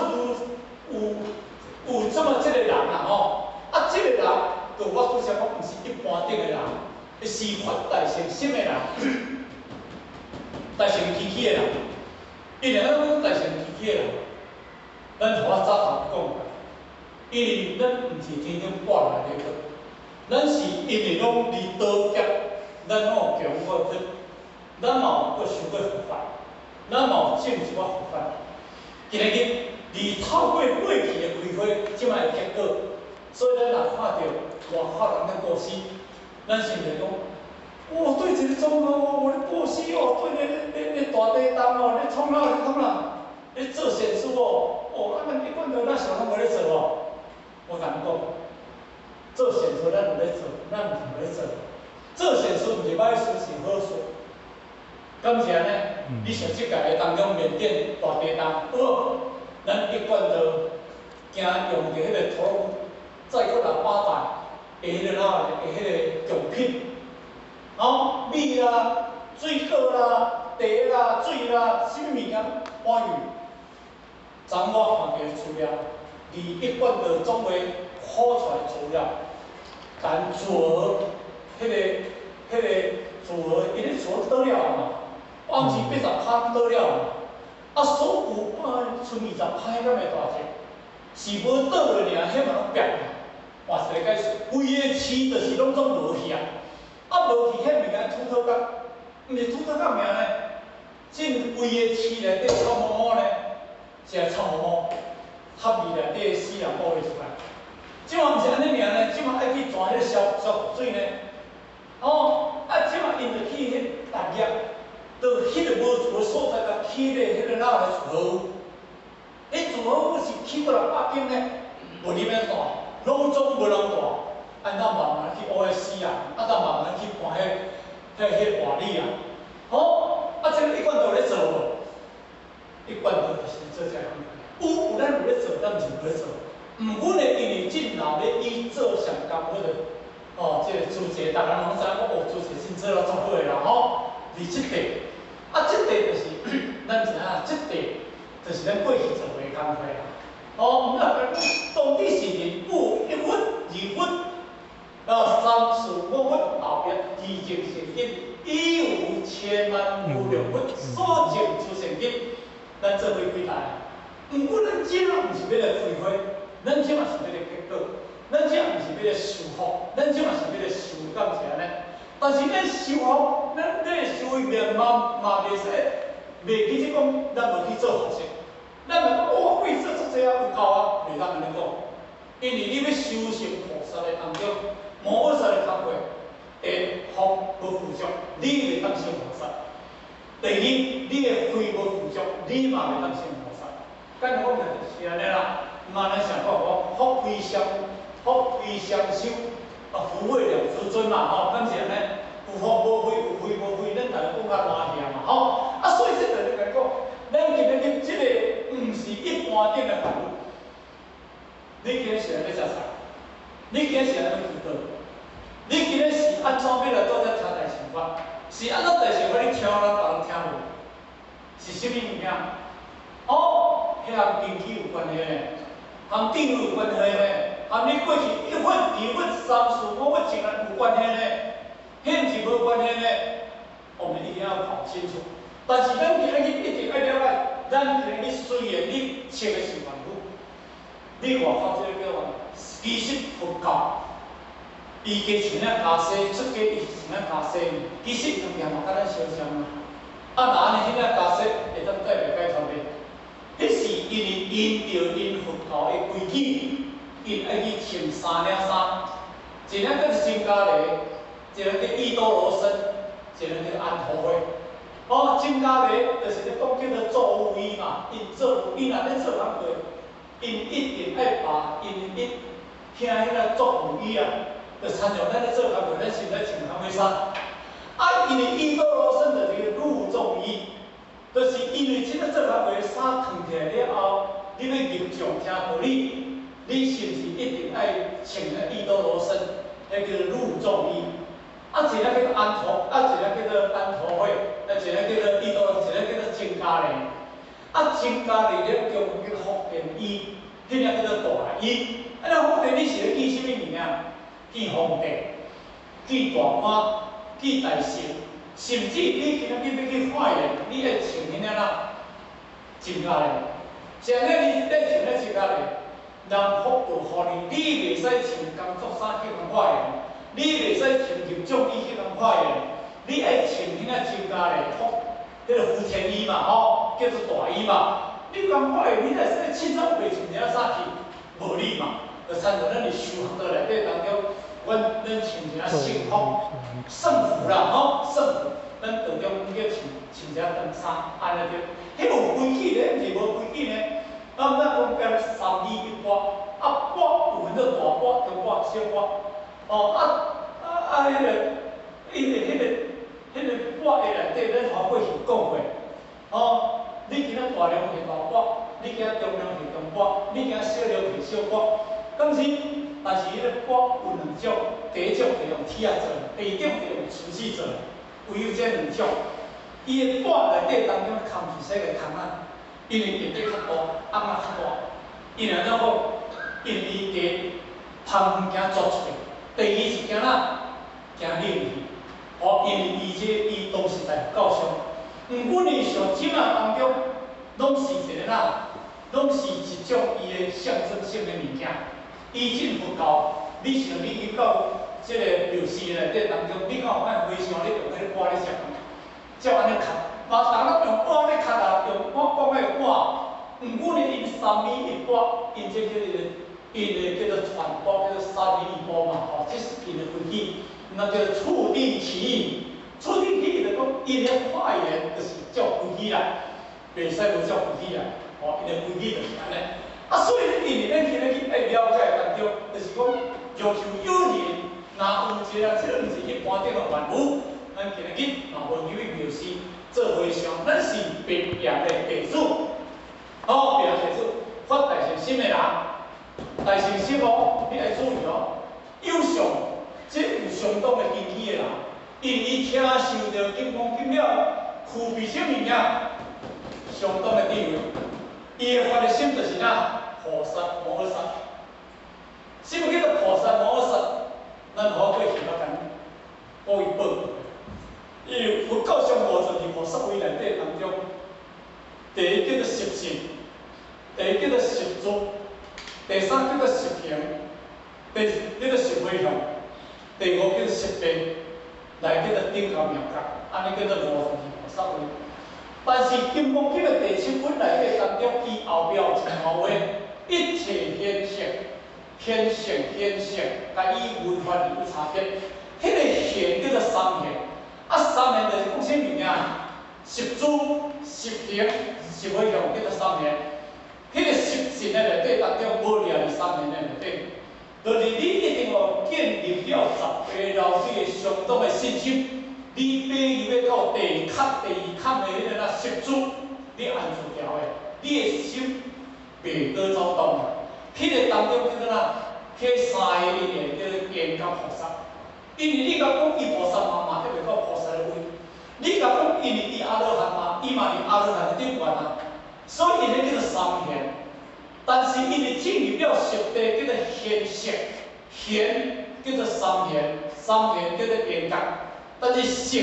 S1: 这么即个人啊吼，啊，即个人，就我拄则讲，毋是一般顶个人，是发大乘心的人，大乘起起的人，因为咱讲大乘起起的人，咱我早头讲过，因为咱毋是天天挂来的佛，咱是因为讲离道劫，咱有强过佛，咱嘛有受过佛法，咱嘛有证一寡佛法。今日透过过去的开花，即摆的结果，所以咱若看到外口人咧过世，咱心里讲，哦，对一个宗教哦，咧过世哦，对咧大地当哦，咧创哪，咧做善事哦，哦，啊，咱一般着咱想拢无咧做哦。我甲你讲，做善事咱有咧做，咱毋是无咧做。做善事毋是歹事，是好事。感谢呢，你像即届的当中缅甸大地震，咱一贯着行用着迄个土木，再搁来把大的迄个哪的迄个用品，哦，米啦、水果啦、茶啦、水啦，什么物件搬运。昨我看到资料，伫一贯着总会考出来资料，但做迄个做因咧做倒了嘛。往时80趴倒了，啊，所有剩20趴咁的大只，是无倒落尔，迄嘛拢变啦。换一个解释，规个市就是拢总无去啊，啊无去，迄物件土土角，毋是土土角名呢，进规个市内底臭毛毛呢，是臭毛毛，合理内底死人保袂出来。即嘛毋是安尼名呢，即嘛爱去抓迄个消水呢，哦，啊，即嘛因着去迄大业。到迄个无厝的所在，甲起咧迄个哪个厝号，迄厝号我是起过600间呢，无入免大，拢总无人大，按咱慢慢去学个死啊，咱慢慢去看迄外理啊，好，啊，这个一贯都有咧做无？一贯都就是做这样，有咱有咧做，咱毋是无咧做，阮会因为进来要伊做上工好的，即个主席，大家拢知影，主席真做了足好诶啦伫即块，即块就是咱知影，即块就是咱过去做诶工课啦。毋那到底是人有1分、2分、3、4、5分，后壁已经成绩已有千万无6分，所剩出成绩，咱做伙几代。毋过咱即马毋是要来挥霍，咱即马是要来结果，咱即马毋是要来受福，咱即马是要来受感谢呢。但是咱受福，咱受面嘛袂使，袂记即讲咱无去做学习。咱问讲，贵做出这有够啊？袂当安尼讲，因为你要修成菩萨的当中，无菩萨的工课，福无富足，你袂当成菩萨。第二，你的慧无富足，你嘛袂当成菩萨。咱讲就是安尼啦，嘛咱想讲福慧相修，福慧了自尊嘛，咱是安尼。有福无慧，有慧无慧，咱大家讲较欢喜嘛，所以这就是来讲，咱今日即个。毋是一般顶的法律，你今日是安尼食菜，你今日是安尼祈祷，你今日是安怎要来做这听大乘法？是安怎大乘法你听了别人听无？是啥物物件？迄项经济有关系咧，和定有关系咧，和你过去1分、2分、3、4、5分情人有关系咧，迄毋是无关系咧，我们一定要搞清楚。但是咱今日一定要了解。咱今日虽然你切的是凡夫，你外口这个叫其实佛教，伊加穿了加西，出家伊是穿了加西，其实同样嘛，甲咱相像嘛。若安尼，迄个加西会当改袂改头咧？迄是因为因着因佛教的规矩，因爱去穿3领衫，一领叫做金家丽，一领叫伊多罗僧，一领叫安陀会。金家丽就是咧讲叫做作为嘛，因若咧做工课，因一定爱把因听迄个作为啊，就参照咱咧做工课，咱是咧穿红色衫。因为伊多罗僧就是入众衣，就是因为即个做工课衫脱起来了后，你要入众听道理，你是毋是一定爱穿个伊多罗僧，迄叫做入众衣。一个叫做安陀，一个叫做安陀会，一个叫做伊多，一个叫做金家丽。金家丽咧叫福田衣，迄个叫做大衣。福田衣是咧记啥物物件？记皇帝，记大官，记大臣，甚至你今仔日要去法院，你爱穿迄领啦，金家丽。像咧你穿咧金家丽，人服务互你，你袂使穿工作衫去法院。你袂使穿入众衣去共法院，你爱穿迄个金家丽迄个福田衣嘛，叫做大衣嘛。你共法院，你若说凊彩袂穿一领衫去，无理嘛。就参照咱伫修学道内底当中，咱穿一领圣服、圣服啦，圣服，咱道中叫穿一长衫，安尼着。迄有规矩咧，毋是无规矩咧。咱讲3衣1钵，钵有分做大钵、中钵、小钵。迄个钵的内底，咱头过是讲过，你今仔大量是大钵，你今仔中量是中钵，你今仔小量是小钵。但是迄个钵有2种，第一种是用铁做，第二种是用瓷器做，唯有这2种。伊的钵内底当中空是洗个空啊，因为面积较大，暗仔较大，因为怎讲？因为伊加香物件做出来。第二是惊哪？惊冷气，因为伊当时在够上。毋过呢，像即马当中，拢是一个拢是一种伊的象征性的物件。依进佛教，你像你到即个庙寺内底当中，你敢有看和尚咧用迄个钵咧食？照安尼磕，嘛人拢用钵咧磕啊，用钵讲个钵。毋过呢，因3米1钵，因这叫做传钵，叫做3米1钵嘛，这是因的规矩，那叫处地起义。处地起义就讲，因的法言就是照规矩来，袂使无照规矩来，因的规矩就是安尼。所以因为咱今日去爱了解当中，就是讲要求有人，若有一个这毋是一般顶的凡夫，咱今日嘛无去庙寺做和尚，咱是别业的弟子，别业弟子发大乘心的人。但是什么？你来注意哦，有上即有相当的根基的人，因伊听受着金光金了，具备什物呀？相当的地位。伊的发的心就是哪？菩萨摩诃萨。什么叫做菩萨摩诃萨？咱好过去我讲，我伊报。伊佛教上52菩萨位内底当中，第一叫做十信，第二叫做十足，第三叫做十行，第四叫做十回向，第五叫做十悲，来叫做顶头妙觉，安尼叫做52菩萨位。但是金刚经的第7本内底当中，伊后壁有一句话：一切现象，显现显现，甲伊文法有差别。迄个现叫做三现。三现就是讲啥物啊？十住、十行、十回向叫做三现。迄个十信的内底当中无掠伫三现的内底，就是你一定要建立了10倍老师的相当的信心。你爬入要到第1坎、第2坎的迄个十住，你按住条的，你的心袂搁走动。迄个当中叫做哪？迄三个因的叫做缘觉菩萨。因为你甲讲伊菩萨嘛还袂到菩萨的位，你甲讲因为伊阿罗汉嘛，伊嘛是阿罗汉的顶端啊，所以迄叫做三现。但是因为进入了十地叫做现色，现叫做三现，三现叫做缘觉，但是色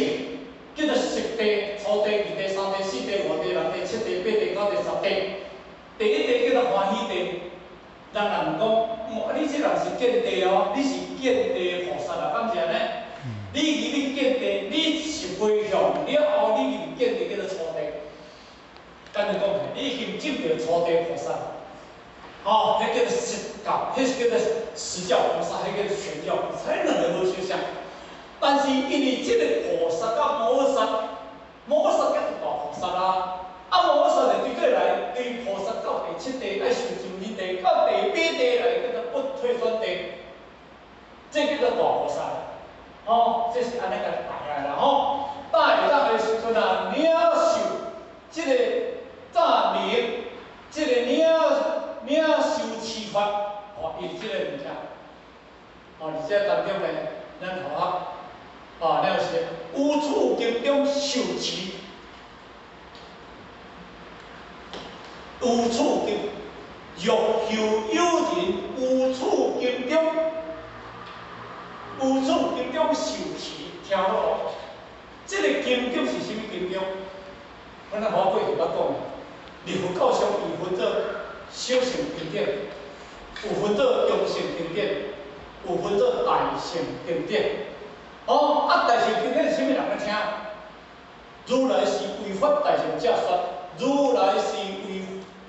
S1: 叫做十地、初地、二地、三地、四地、五地、六地、七地、八地、9地、10地。第一地叫做欢喜地。人讲，你这人是见地哦，你是见地菩萨啊，敢是安尼？你入去见地，你是回向了后，你入见地叫做初地。简单讲，你已经进到初地菩萨，迄叫做实教，迄是叫做实教菩萨，迄叫做全教菩萨，迄两个无相像。但是因为这个菩萨甲摩诃萨，摩诃萨叫做大菩萨啦。摩诃萨就对过来，对菩萨到第7地爱受尽离地，到第8地来叫做不退转地，这叫做大菩萨。这是安尼个大概啦大下的时阵啊，领受这个赞名，这个领受持法，伊这个物件，而且当中呢，咱同学，了是有处经中受持。有处经，欲求有人有处经中，有处经中受持，听好。这个经中是啥物经中？咱好过去捌讲，立佛教上有分做小乘经典，有分做中乘经典，有分做大乘经典。大乘经典是啥物人咧听？如来是为法大乘者说，如来是为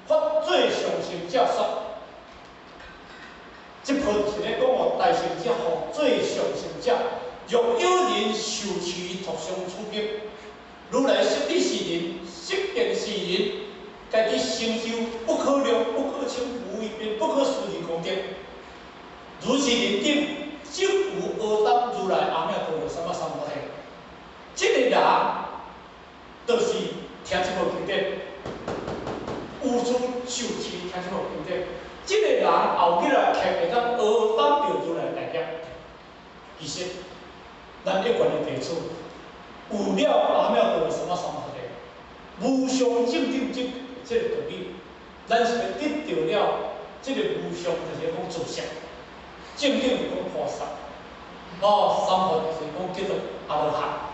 S1: 法最上乘者说，这份是咧讲大乘者和最上乘者，若有人受持托上出经，如来实地是人，实见是人，家己成就不可量、不可称、无一边、不可思议功德。如是人等，即有阿当如来阿弥陀佛三藐三菩提。这个人，就是听这部经典。有处受持，听这部经典，这个人后日啊，徛会当学当着如来大业。其实，咱一贯的基础，有了阿弥陀佛三藐三菩提，无上正等正这个道理，咱是得到了这个无上，就是讲自性，正等是讲菩萨，三菩提是讲叫做阿罗汉。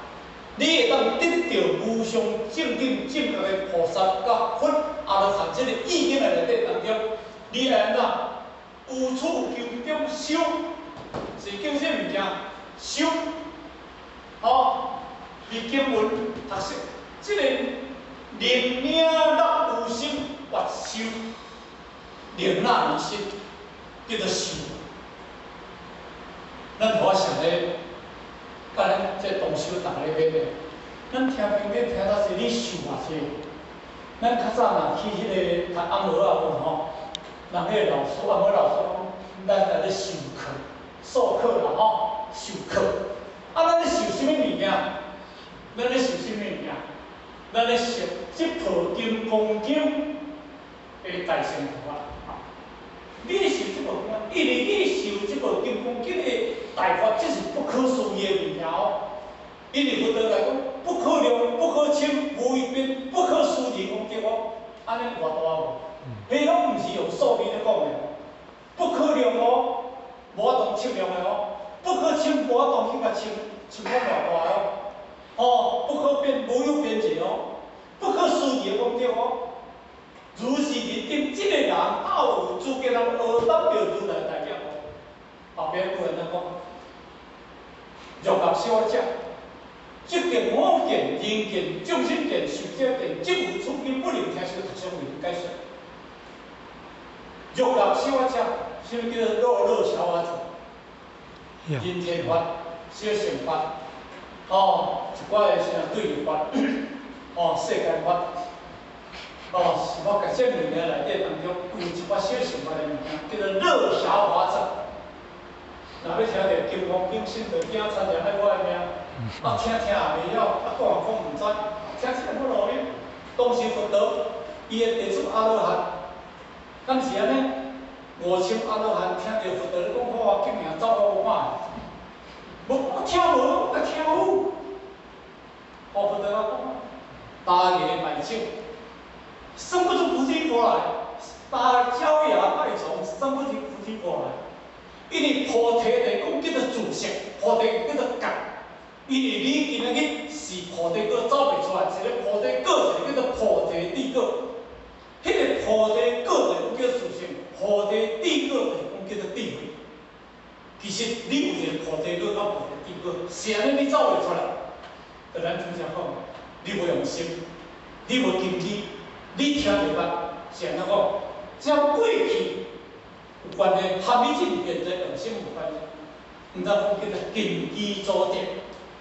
S1: 你会当得到无上正等正觉的菩萨甲佛阿罗汉这个意境的内底当中，你会安怎？有处经中修，是叫啥物件？修，你经文读识，这个灵领纳有心或修，灵纳有心叫做修。咱好想咧。咱这动手逐个免的，咱听经典听到是你受嘛是。咱较早若去迄个读按摩啊人迄个老师按摩老师讲，咱在咧授课、授课啦授课。咱咧受啥物物件？咱咧受啥物物件？咱咧受这部金刚经的大乘佛法。你受这部个官，因为你受这个金光经的大法，这是不可思议的物件哦。因为佛陀来讲，不可量、不可称、无一边、不可思议功德哦，安尼偌大无？迄拢毋是用数字咧讲的哦，不可量哦，无法度测量的哦，不可称，无法度去甲称讲偌大哦。哦，不可边，无有边界哦，不可思议的功德哦。如是认定，这个人还有资格人学当着如来大业哦。后边有人来讲，欲学小者，即见我见、人见、众生见、寿者见，即无出经不能听说读书为解说。欲学小者，什么叫做乐小法者？人天法、小乘法，哦，一寡的啥对立法，哦，世间法。哦，是我甲这物件内底当中有一寡小想法的物件，叫做乐小华者。若要听到金光经信道经传入爱我的命，听也袂晓，讲也讲毋知，听这个不路呢？当时佛陀伊的弟子阿罗汉，敢是安尼？5000阿罗汉听到佛陀咧讲法，竟然走到有看，我听无，我听有。佛陀讲，大爷买酒。生不出菩提果来，大焦牙拜从，生不出菩提果来。因为菩提来讲叫做自性，菩提叫做觉。因为你今仔日是菩提果走袂出来，一个菩提果，一个叫做菩提地果。迄个菩提果就叫自性，菩提地果就叫做智慧。其实你有一个菩提果甲菩提地果，是安尼你走袂出来。就咱主常讲，你无用心，你无根基。你听袂捌，是安怎讲？只要过去有关的，和你这现在用心有关系。毋知讲叫做根基祖德，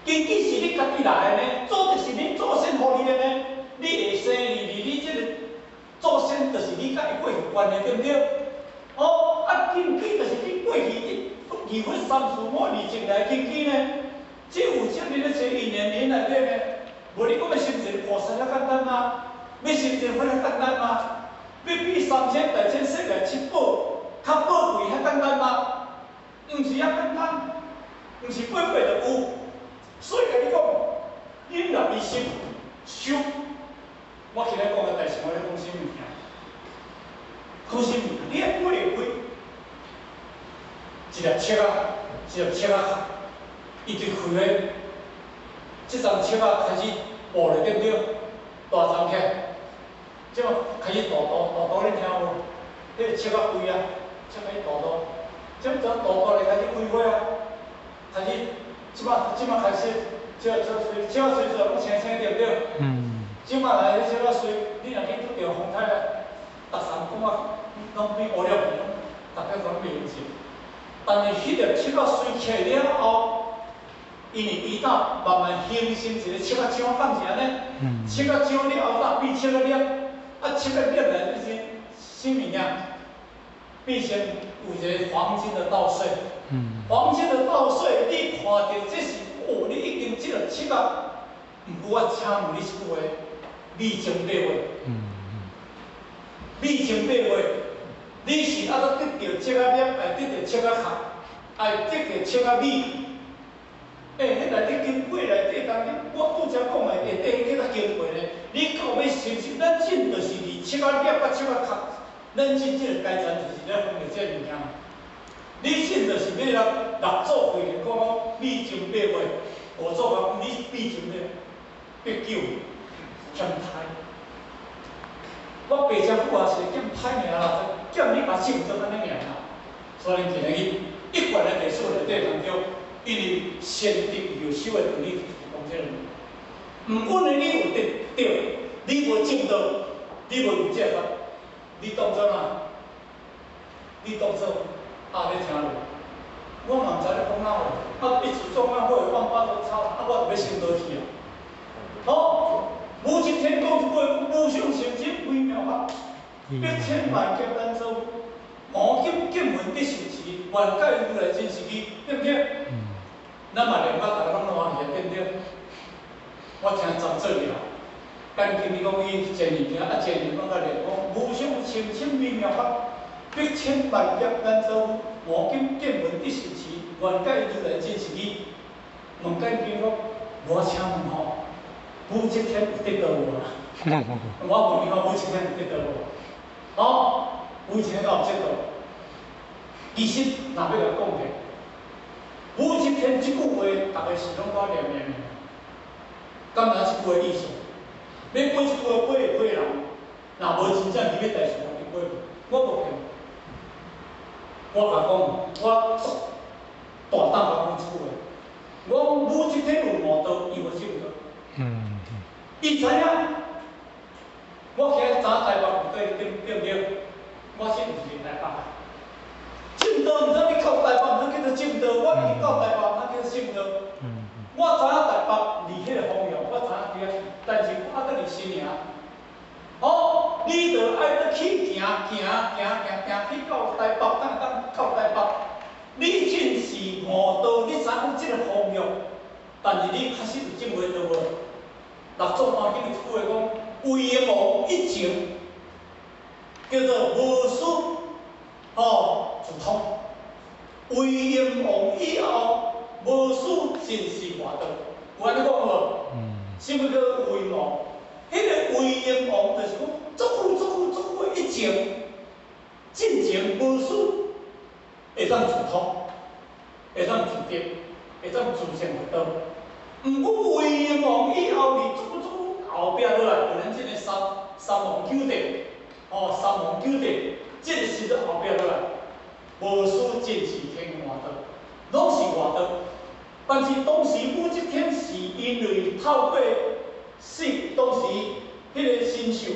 S1: 根基是你家己来的呢，祖德是你祖先互你的呢。你会生你这个祖先，就是你甲伊过去有关的，对不对？哦，根基就是你过去二分三世末二前来根基呢，只有这样的这一年内底呢，无你讲要成一个菩萨遐简单吗？要成就遐简单吗？要比3000大千世界七宝较宝贵遐简单吗？毋是遐简单，毋是八辈就有。所以甲你讲，忍耐一心修，我今日讲个代志，我咧讲什物件？可是你要过会，一粒册啊，一粒册啊，伊就开咧，即张册啊开始播咧，对不对？大张起来。即马开始大你听无？迄个切啊贵啊，切开始大，即阵大咧开始开花啊，开始即马开始，即马水就拢青青对不对？即马来即马水，你若去拄着风台啊，逐三讲啊，拢变乌了皮，大家拢袂用钱。但是迄粒切啊水起来了后，因为伊当慢慢形成一个切啊浆，敢是安尼？切啊浆了后，当变切啊粒。切个变来变成什么样？变成有一个黄金的稻穗。黄金的稻穗，你看到这是哦，你已经这个切啊。毋过我请问你一句话：你情买袂？你情买袂？你是啊，得到切啊粒，还得到切啊壳，还得到切啊米？迄内底经过内底当中，我拄则讲的内底叫做经过咧。你到尾成就，咱真就是离切啊粒甲切啊壳，咱真正该传就是咧分着这物件。你真就是要六祖会讲米情买袂，五祖讲你米情买必救欠歹。我爸丈夫也是欠歹命啦，欠你把钱做安尼命啦。所以今日一贯的历史内底当中。因为先得有修的能力，讲这个。毋管你有得着，你无正道，你无有这法，你当作哪？你当作咧听落。我嘛毋知你讲哪话，一次做晚会万八多吵，我就要先倒去啊。好，无尽天讲一句，无上成就微妙法，一千万劫难遭，无尽见闻必受持，愿解如来真实义，对不对？咱嘛连我逐个拢欢喜，对不对？我听曾做了，但今日讲伊前二件，前二讲甲连讲无上深深微妙法，必千万劫难遭，黄金见闻一时迟。愿解如来真实义。问间经讲，我请问吼，武则天有得到无啦？我问你讲，武则天有得到无？哦，武则天有得到。其实，若要来讲者，武则天即句话，大家是拢我念念的。敢若即句话意思？要背即句话背会人，若无真正入去大事，我去背，我无骗。我甲讲，我大胆甲讲即句话，我武则天有悟道，伊无信道。伊知影，我今仔早台北有对不对？我信毋是台北。正道毋通你靠台北，毋通叫做正道；我去到台北，毋通叫做正道。我知影台北离迄个方向，我知影对，但是我还佫离新营。哦，你着爱佫去行去到台北，当到台北，你真是悟道，你知影即个方向，但是你确实有种话到无？六祖嘛今日一句话讲，为王以前叫做无事。自通，为阎王以后，无事真是外道。有安尼讲无？什么叫为王？迄个为阎王就是讲，足久以前，进前无事，会当自通，会当自得，会当自成佛道。毋过为阎王以后，你足后壁落来，有咱即个三王九帝，三王九帝。即个时阵后壁落来，无事真是天外道，拢是外道。但是当时武则天是因为透过当时迄个神秀，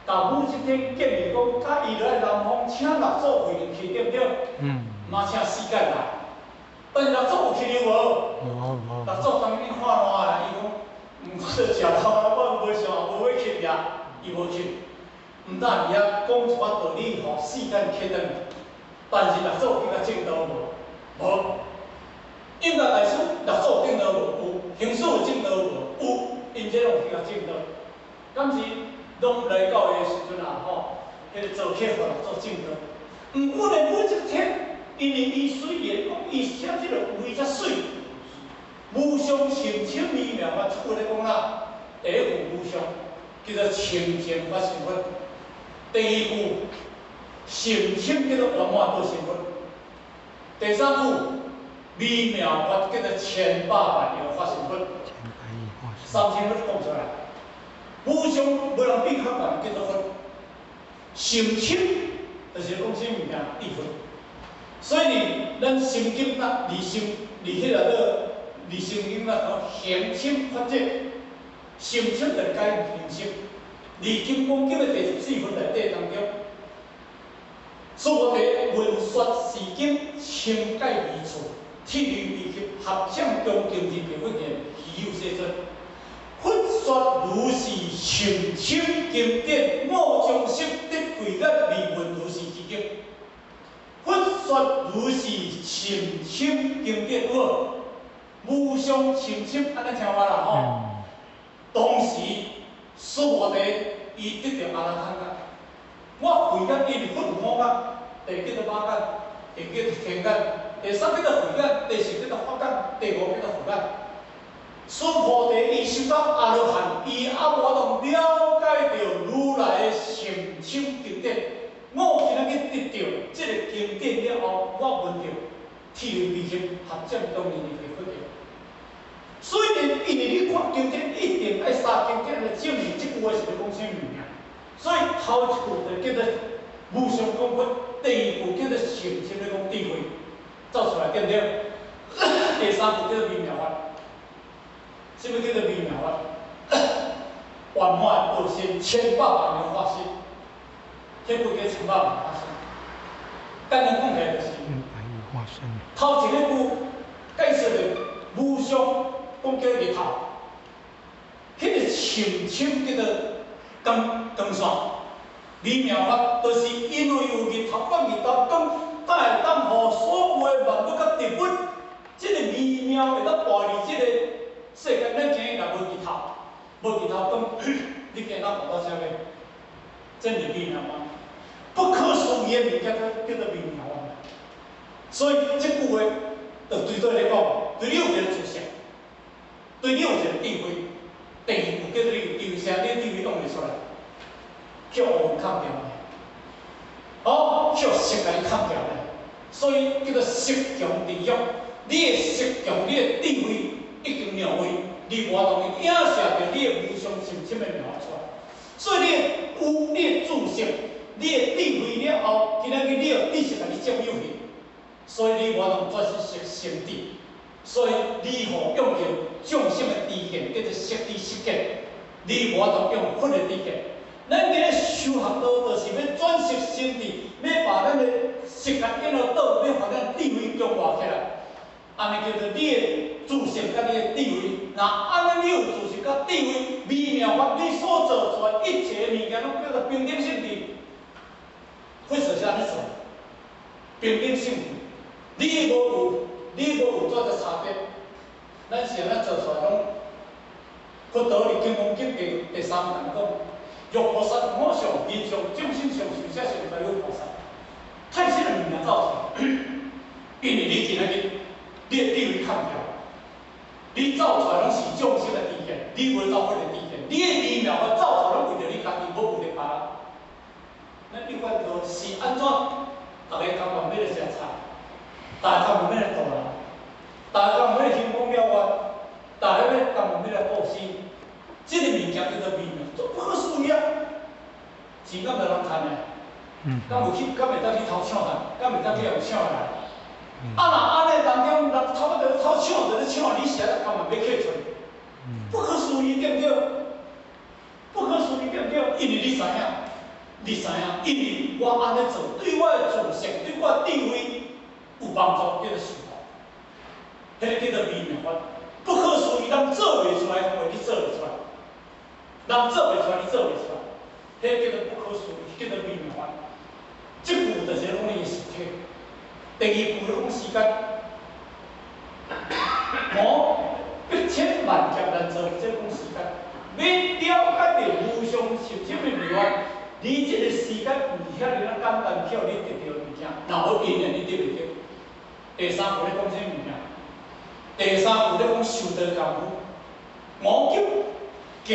S1: 甲武则天建议讲，甲伊落来南方请六祖回入去，对不对？嘛请世界来，但是六祖有去了无？六祖当然看烂啦，伊讲，我着食老啦，我无想无要去呀，伊无去。毋但伊遐讲一寡道理，互世间客转，但是六祖去甲正道无？无。应该大师六祖正道无？有。形式有正道无？有。因这拢去甲正道。敢是拢来到的时阵啊，迄个做客互六祖正道。毋过呢，武则天，因为伊虽然讲伊写即个有遮水，无上甚深微妙法，出来讲啦，第一句无上叫做清净法成佛。第二句，甚深叫做圆满道成佛；第三句，微妙法叫做千百万亿法成佛。三千佛讲出来，无上无人比较难叫做佛，甚深就是讲什么物件地佛。所以呢，咱心经呐，离迄个离心经呐，讲行深法界，甚深就解行深。离金刚经的第14分内底当中，所谓文说是经，清解二处，铁律秘籍，合掌中经之别佛言，稀有世尊。佛说如是甚深经典，我将识得归纳为文如是之经。佛说如是甚深经典，无上甚深，安尼听话啦吼。当时。苏摩地伊得着阿拉汉觉，我回觉因为佛有五觉，第一叫做马觉，第二叫做天觉，第三叫做慧觉，第四叫做法觉，第五叫做佛觉。苏菩提伊修到阿罗汉，伊阿无能了解到如来的甚深经典。我今仔日得到这个经典了后，我闻到天律秘籍合掌中印的佛教。虽然因为你看经典一定爱杀经典来证明即句话是要讲啥物件，所以头一句就叫做无上功佛，第二句叫做甚深的讲智慧，走出来对不对？第三句叫做微妙法，什么叫做微妙法？圆满道身，千百万年化身，这句叫千百万化身。简单讲起来就是，头一个句介绍的无上。讲叫日头，迄个深深叫做光线，微妙法，就是因为有日头，日头光，才会当互所有的万物甲植物，即个微妙会当带入即个世间。咱今日若无日头，无日头光，你今仔活到啥物？真是微妙吗？不可思议的物件叫做微妙啊。所以这句话就对对来讲，对你有一个知识，对你有一个智慧。第二步叫做你有智慧，啥？你智慧讲袂出来，叫我们砍掉的，哦，叫识甲你砍掉的。所以叫做识强智弱。你的识强，你的智慧已经描绘，你活动影射着你的无上深深的描出来。所以你的知识，你的智慧了后，今仔日你有知识甲你占有去，所以你活动全是识心智。所以你互用着众生的知见，叫做识知识见。你活动用佛的知见。咱今日修学道，就是要转识心智，要把咱的识甲引到道，要把咱智慧强化起来。安尼叫做你的知识甲你的智慧。那安尼你有知识甲智慧，微妙法你所做出来一切物件，拢叫做平等性质。佛说是安尼做，平等性质。你无有做着差别，咱是安怎做出来拢？佛道里经文经第3讲讲，欲菩萨我上人上众生上寿者上大有菩萨，太深的物件走出来，因为你今仔日你的智慧看掉，你走出来拢是众生的知见，你无走佛的知见，你的微妙法走出来拢为着你家己，无为着别人。咱一般就是安怎？大家讲讲要来食菜。大家讲要来度人，大家讲要来兴风妙法，大家要讲要来布施，这个物件叫做微妙，这不可思议啊！钱敢袂人趁的？敢袂当去偷抢来？敢袂当去用抢来？啊那安尼当中，人差不多偷抢着咧抢，你现在干嘛要客出？不可思议对不对？不可思议对不对？因为你知影，因为我安尼做，对我的知识，对我的智慧。有帮助，叫做修法，迄个叫做微妙法，不可思议，人做袂出来，因为你做袂出来，人做袂出来，你做袂出来，迄个叫做不可思议，叫做微妙法。这步就是讲你的身体，第二步讲时间，我1000万劫难做，这讲时间，要了解着无上甚深的妙法，你这个时间唔是遐尔简单叫你得到物件，若无因缘你得袂到。第3步咧讲啥物件？第3步咧讲修道功夫。五级见，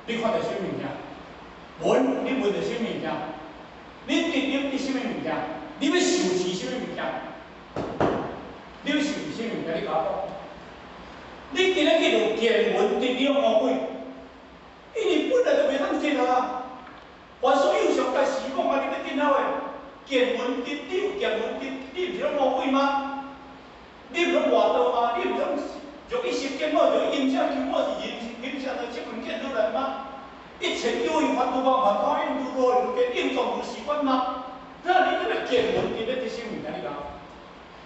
S1: 你看到啥物件？闻，你闻到啥物件？你得啥物件？你要受持啥物件？你要受持啥物件？你甲我讲。你今仔日就见闻得了五鬼，因为本来就袂通见啊。凡所有上界是讲啊，你要见哪位？见闻得，你有见闻得，你毋是拢魔鬼吗？你毋是拢外道吗？你毋是拢若一时见我，若阴者求我是阴者就即份见出来吗？一切有为法度妄法，当应如何如见，应状如是观吗？那你这个见闻得要得啥物件？你讲？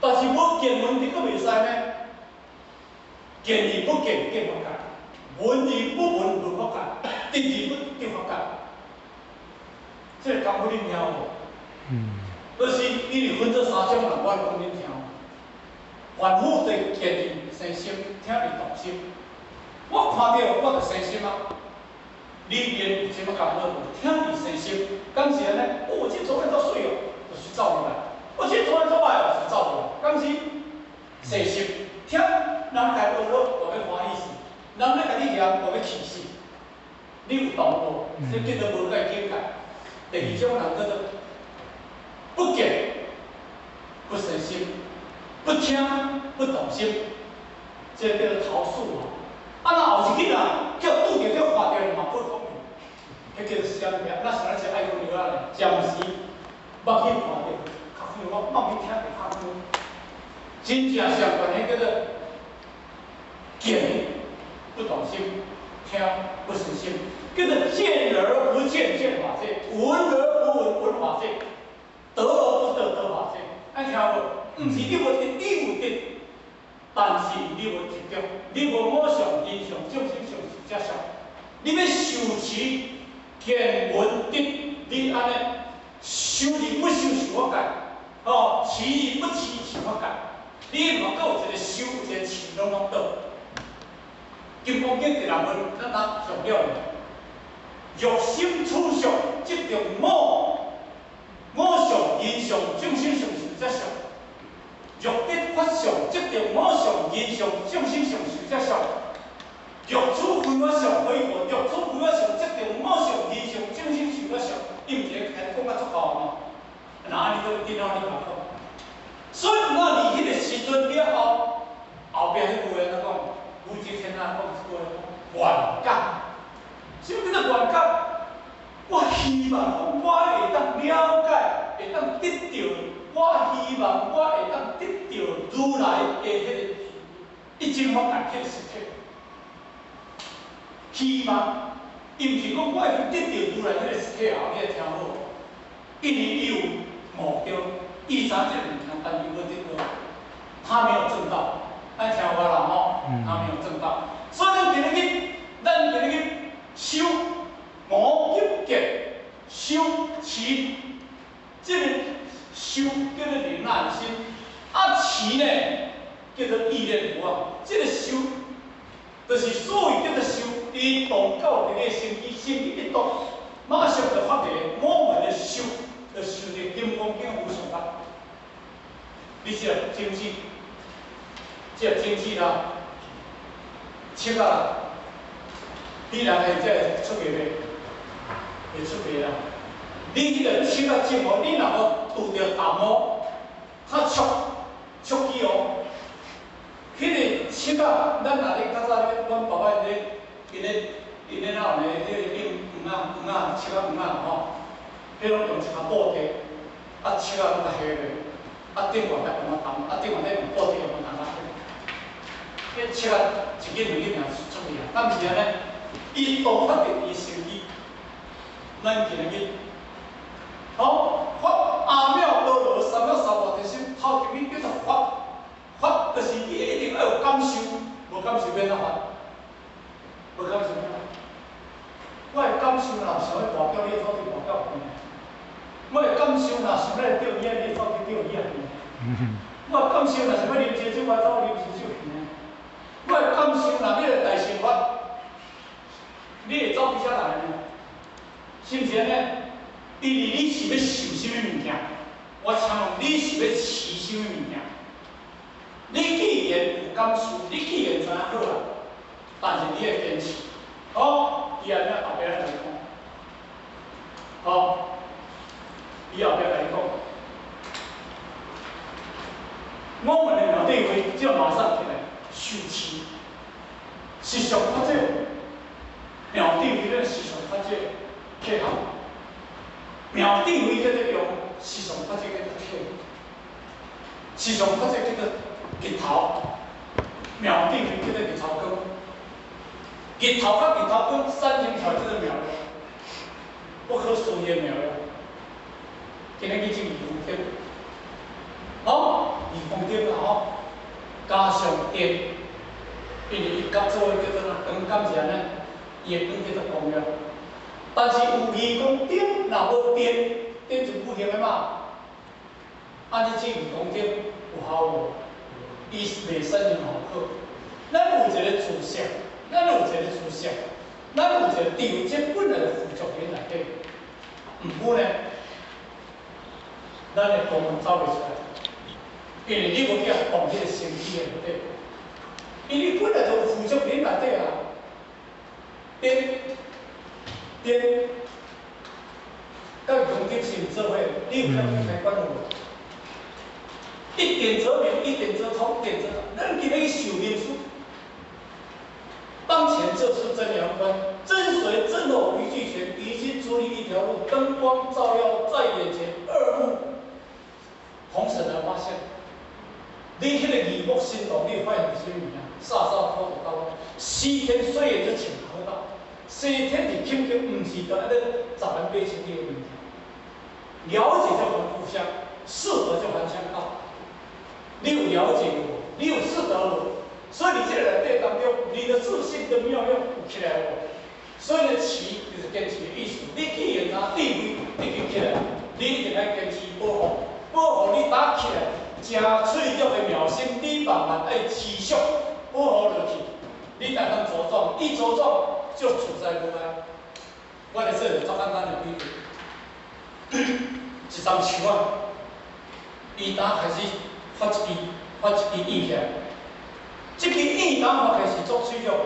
S1: 但是无见闻得，佫袂使呢？见而不见，见法界；闻而不闻，闻法界；得而不得法界。这个功夫恁听无？就是伊是分做3种人，我讲恁听。凡夫就见伊生心，听伊动心。我看到我就生心啊。你面有什么感觉？听伊生心。敢是安尼？我这昨天做水哦，就是走入来；我这昨天做歹哦，就是走入来。敢是生心？听人家学了，就要欢喜死；人咧甲你嫌，就要气死。你有动无？这叫做无解境界。第2种人叫做不见不生心，不听不动心，这叫做逃术啊！啊，那后一日啊，叫拄着叫发着嘛不讲哩，迄叫做啥物？那是咱是爱讲了咧，暂时捌去看着，较远我莫去听着较远，真正相关迄叫做见不动心，听不生心，叫做见而不见见法界，闻而不闻闻法界。得而不得得法界，安听无？毋是你无得，你有得，但是你无执着，你无我上人上众生上寿者上，你要受持见闻得，你安尼修而不修是法界，哦，持而不持是法界，你嘛阁有一个修，有一个持，拢倒。金刚经第6问，咱上了，欲心处上，即着我。上，众生上受则上。欲得法上，即着我上；言上，众生上受则上。欲处非我上，可以无；欲处非我上，即着我上；言上，众生受则上。伊毋是开讲啊足够嘛？那安尼都电脑你甲讲。所以我离迄个时阵了后，后壁迄句话怎讲？武则天啊讲一句话，原感。什么叫做原感？我希望我会当了解，会当得到。我希望我会当得到如来的迄个一真法界迄个实体。希望，伊毋是讲我会当得到如来迄个实体后，你来听好，因为伊有目标，伊知这个物件，但伊无得到，他没有证道，爱听我啦吼，他没有证道，所以咱今日修五急劫，修持，这个修叫做忍耐心，持呢叫做意念无啊，这个修，就是所谓叫做修，伊动到这个身体一动，马上就发觉我们的修，就修的金光经无上法。你只要精气，只要精气啦，切啊，你人会才出名袂？会出名啦。你迄个切啊精哦，你若要拄着淡哦，较触起哦，迄个切啊，咱若咧较早咧，阮爸爸咧，因咧哪有咧，迄个黄啊，切啊黄啊吼，迄拢用一下布袋，切啊拢甲下咧。顶外来用淡，顶外来用布袋用淡啊。迄切啊，一斤两斤也出去啊。但是安尼，伊动发着伊身体，咱今日好法阿妙多罗三藐三菩提心，头前面叫做法，法就是你一定要有感受，无感受免哪法，无感受免哪。我的感受若想要跋筊，你走去跋筊边；我的感受若想要钓鱼，你走去钓鱼边。我的感受若想要啉清酒，我走啉清酒边。我的感受若你个大乘法，你会走比遮来呢？是毋是安尼？因为你是要受什么物件，我请问你是要持什么物件？你既然有感受，你既然知影好啦，但是你要坚持。好，伊安尼后壁咱来讲。好，伊后壁来讲。我们的庙地位就要马上起来修持，时常发展庙地位的时常发展配合，庙地位叫做用时常发展叫做配合，时常发展叫做日头，庙地位叫做日头光，日头甲日头光三型条叫做庙，不可思议的庙了。今日去进二风天，好，二风天啦吼，加上电，因为伊甲做伙叫做光感是安尼，伊的光叫做光亮。但是有义工灯，若无电，电就不行的嘛。安尼这义工灯有效无？伊是袂使用好好。咱有一个自信，咱有一个自信，咱有一个地位，这本来就附属于内底。毋过呢，咱的光走袂出来，因为你无去放迄个身体的内底，因为本来就有附属于内底啊。电，甲用电是毋做伙，你有看开关无？一点则明，一点则通，一点则通。咱今日去修念书，当前就是真阳关，真水真火于俱全，已经筑立一条路，灯光照耀在眼前，二目同时来发现。你迄个耳目心动，你发现是什么物件？煞煞土土高，西天虽然就请河道。西天是轻轻，毋是就安尼十万八千里的问题。了解就还故乡，适合就还相告。你有了解无？你有适得无？所以你这个内底当中，你的自信的妙用有起来无？所以呢，持就是坚持的意思。你既然拿地位已经起来，你一定要坚持保护，保护你打起来，真脆弱的妙心，你慢慢爱持续保护落去。你才能茁壮，一茁壮。就处在如来，我来说足简单的比喻，一丛树啊，伊当开始发一支意起来，这支意当发起是足脆弱的。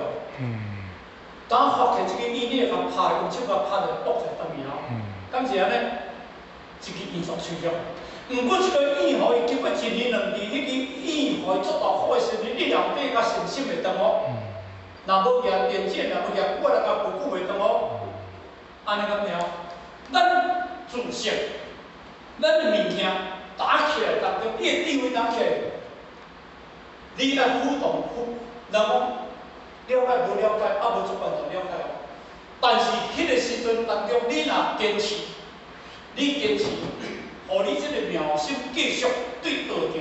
S1: 当发起这个意，你会甲拍，用手甲拍着剁在当面后，敢是安尼？这个意足脆弱。毋过这个意互伊经过一年两年，迄个意互伊足大好诶时阵，你人底甲信心会当哦。若无举电线，若无举我来甲久久袂当哦。安尼敢了？咱自信，咱诶物件打起来当中，你诶地位打起来，你来互动，人讲了解无了解，啊无足完全了解哦。但是迄个时阵当中，你若坚持，互你这个妙心继续对道场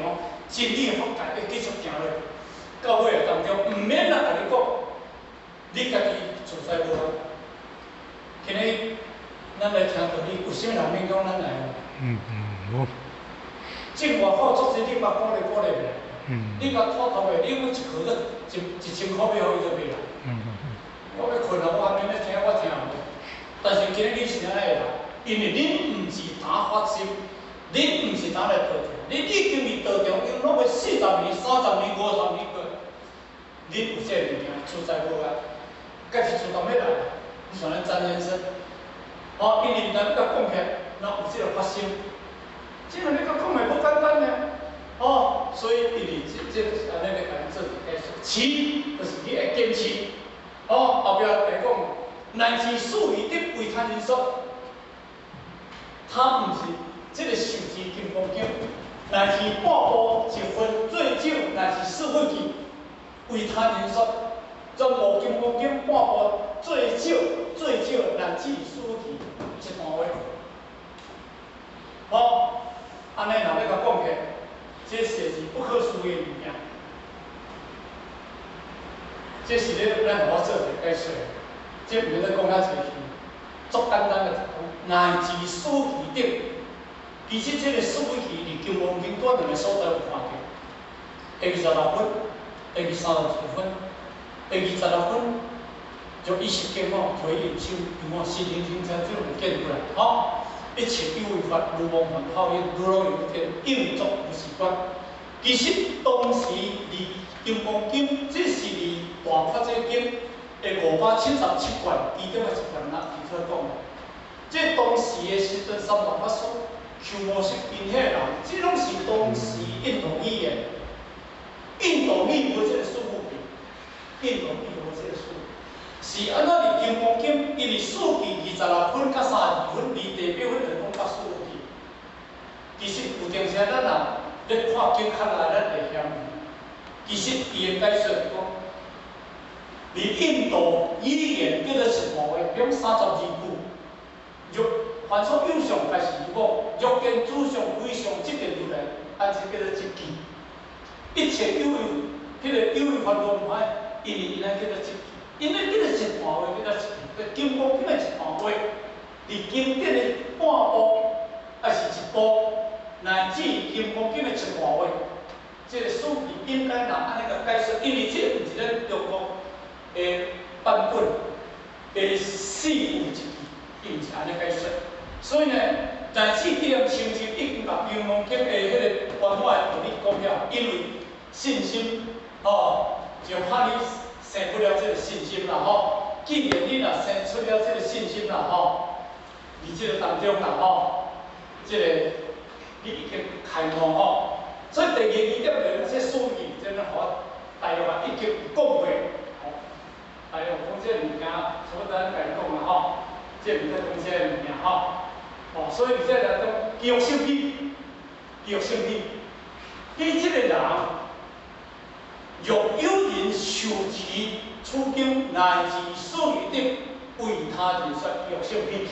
S1: 真理法界要继续行落，到尾当中，毋免人甲你讲，你家己自在无啊？今日咱来听道理，有啥人免讲咱来无？正外口做生意嘛，鼓励袂来。你甲妥妥的，你讲一块个1000块要互伊就袂啦。我要困啊！我安尼咧听，我听无。但是今日你是安尼啦，因为恁毋是打发心。恁毋是当来道场，恁已经离道场已经拢要40年、30年、50年过，恁有这个物件自在无啊？家己主动要来，你像咱詹先生，因为咱甲讲起，咱有这个发心，这个你甲讲的无简单呢，所以因为这就是安尼来甲咱做解说，持就是你会坚持，后壁来讲，乃至数以的为他人说，他毋是。这个受持金刚经，乃是半部一分，最少乃是4分期，为他人说，全部金刚经半部最少乃至4分期一段话。安尼若要甲讲起，这是不可思议的物件。这是咧咱互我做一个解说，这毋免咧讲遐济去，足简单个，乃至4期顶。其实这个4分期伫金刚经短两个所在有看到，下26分，下32分，下26分，就20经推引手，心灵清净这种见过来，一切有为法，如梦幻泡影，如露有天，应作如是观。其实当时离金刚经，这是离大法这经的577卷其中的一卷提出来讲的。这当时的时阵，三大法师。求摩是因遐人，这拢是当时印度语言。印度语无这个数目字，印度语无这个数目，是安怎伫金刚经，因为数字26分甲32分，离地表分就讲甲数字。其实有定时咱人咧看经较来，咱会嫌。其实伊的解说是讲，伫印度语言叫做一段话，用32句，凡所有上开始讲，欲见主上非上即个如来，安这叫做即句。一切有为，迄个有为法轮派，因为伊安叫做即句，因为叫做一段话叫做即句。金刚经的一段话，伫经典的半部，还是一部，乃至金刚经的一段话，这个数字应该人安尼个解说，因为这个毋是咱中国的版本的4有一句，伊毋是安尼解说。所以呢，乃至这样清净已经把金刚经的迄个圆满的道理讲了，因为信心，就怕你生不了这个信心啦，既然你若生出了这个信心啦，伫这个当中啦，这个你已经开悟所以第2点就是这数字，真个互大约已经讲过，大约讲这物件，所以咱家讲啦，这毋在讲这物件所以在当中，肌肉性体，你这个人，若有人受持此经乃至所有的为他人说肌肉性体，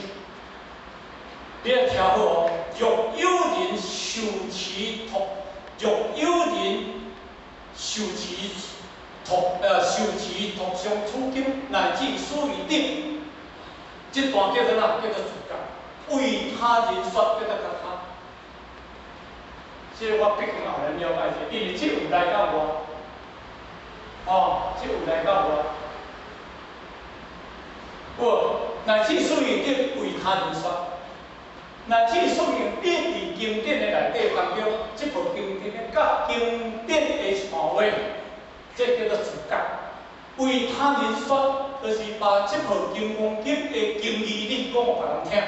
S1: 你要听好若有人受持读上此经乃至所有的，这段叫做哪？叫做自觉。为他人说叫做甲他，这我必须后人了解者，因为这有来到我，这有来到我，乃至所以的为他人说，那这个说明你伫经典的内底当中，这部经典的甲经典的相位，这叫做自觉。为他人说，就是把这部《金刚经》的经义理讲互别人听，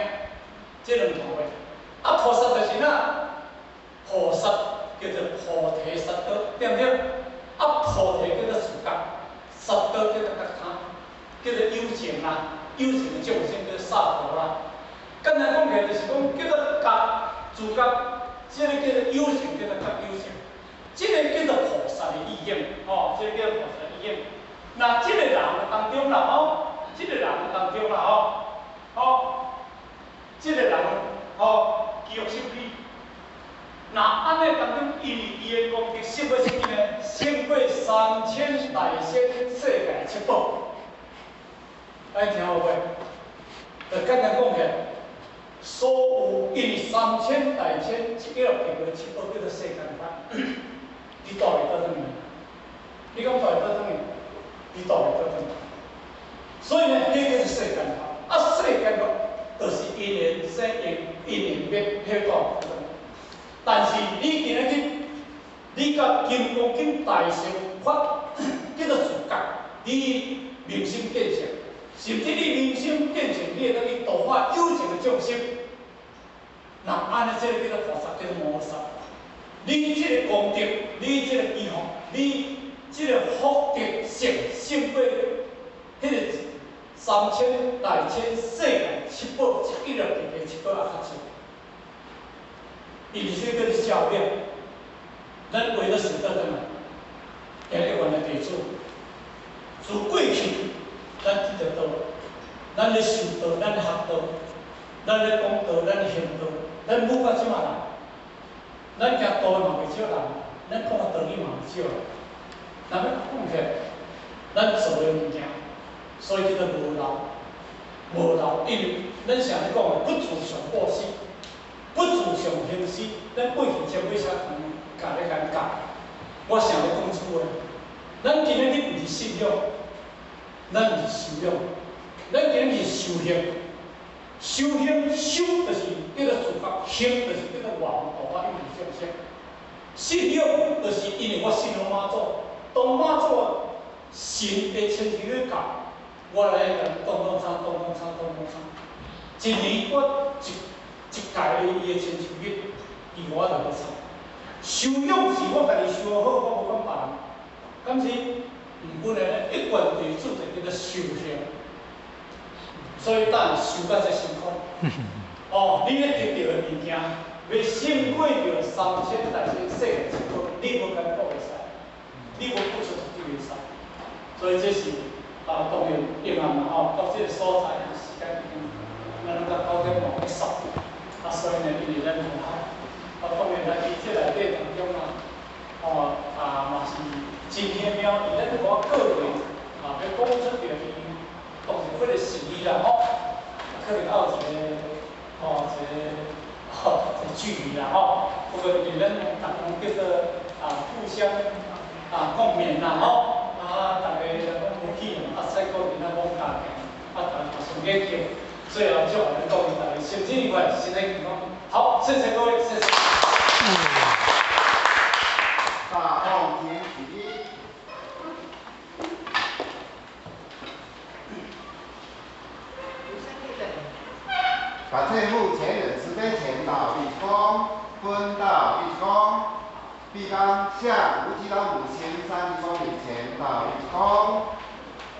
S1: 这两同位。啊，菩萨就是哪？菩萨叫做菩提萨埵，对不对？啊，菩提叫做自觉，萨埵叫做觉他，叫做有情啦，有情的众生叫做萨婆啦。简单讲起来就是讲叫做觉自觉，这个叫做有情，叫做觉有情，这个叫做菩萨的意境，哦，这个叫做菩萨的意境。那这个人当中啦，哦，这个人当中啦，这个人记忆心理。那安尼当中，伊的功德胜过什么呢？胜过3000大仙世界七宝。爱听好袂？就简单讲起来，所有因3000大仙这个平的七宝叫做世间法，你道理到等于？你讲道理到等于？你道理到等于？所以呢，这叫做世间法。啊，世间法就是因缘生因缘灭，迄个。但是你今日你甲金刚经大乘法叫做自觉，你明心见性，甚至你明心见性，你会当去度化有情的众生。那安尼这个叫做菩萨，叫做摩萨。你这个功德，你这个义行，你这个福德性胜过迄个3000大千世界七宝一粒的七宝啊较济。因为这个较量，咱为了使得咱们台湾的地主，自过去咱得到道，咱咧修道，咱咧学道，咱咧讲道，咱咧行道，咱武到即嘛人，咱行道嘛袂少人，咱讲道理嘛袂少人。那要讲起来，咱做的物件，所以叫做无漏，无漏，因为咱常咧讲的不自强过失。不自强行施，咱过去前尾车教咧咱教，我常咧讲一句话，咱今日你毋是信仰，咱毋是修养，咱今日是修行。修行修就是叫做自觉，行就是叫做往度化有情众生。信仰就是因为我信仰妈祖，当妈祖神的亲自咧教，我来甲咚咚锵，一年我一届的伊的亲像日，伊我就要参。修养是我家己修好，我无管别人。敢是毋过呢，一贯地主就叫做修行。所以等修到这辛苦。你咧得到的物件，要胜过着3000大千世界之宝，你无艰苦会使，你无付出就袂使。所以这是当然永远嘛到这个所在时间已经，咱到9点半结束。所以呢，因为咱同学，当然咱伫这内底当中嘛是真巧妙，伊咱我个人要讲出着伊当时迄个实力啦可能还有一个距离啦不过因为咱逐项叫做互相共勉啦大家有气赛过今仔讲家庭大家上眼睛。最后，祝我们各位大家身体愉快，身体健康。好，谢谢各位，谢谢。
S3: 大放天举一。感谢目前人慈悲前导义工，坤道义工，毕刚向无极老母亲30公里前导义工，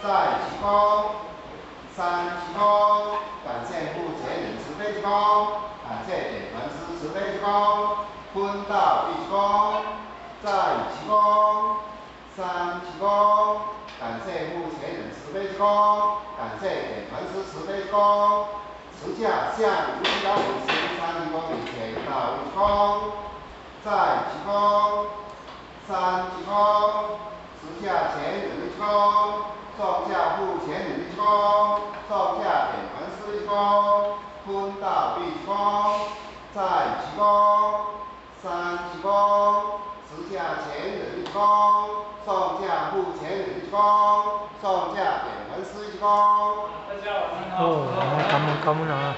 S3: 在义工。3鞠躬，感谢目前人慈悲鞠躬，感谢点传师慈悲鞠躬，坤道一鞠躬，再鞠躬，3鞠躬，感谢目前人慈悲鞠躬，感谢点传师慈悲鞠躬，持下向无极老母亲30公里前道一鞠躬，再鞠躬，3鞠躬，持下前人一鞠躬。送下付前人一鞠躬，送下点传师一鞠躬，坤道一鞠躬，再鞠躬，3鞠躬，持下前人一鞠躬，送下付前人一鞠躬，送下点传师一鞠躬。
S2: 大家晚上好。感恩啊。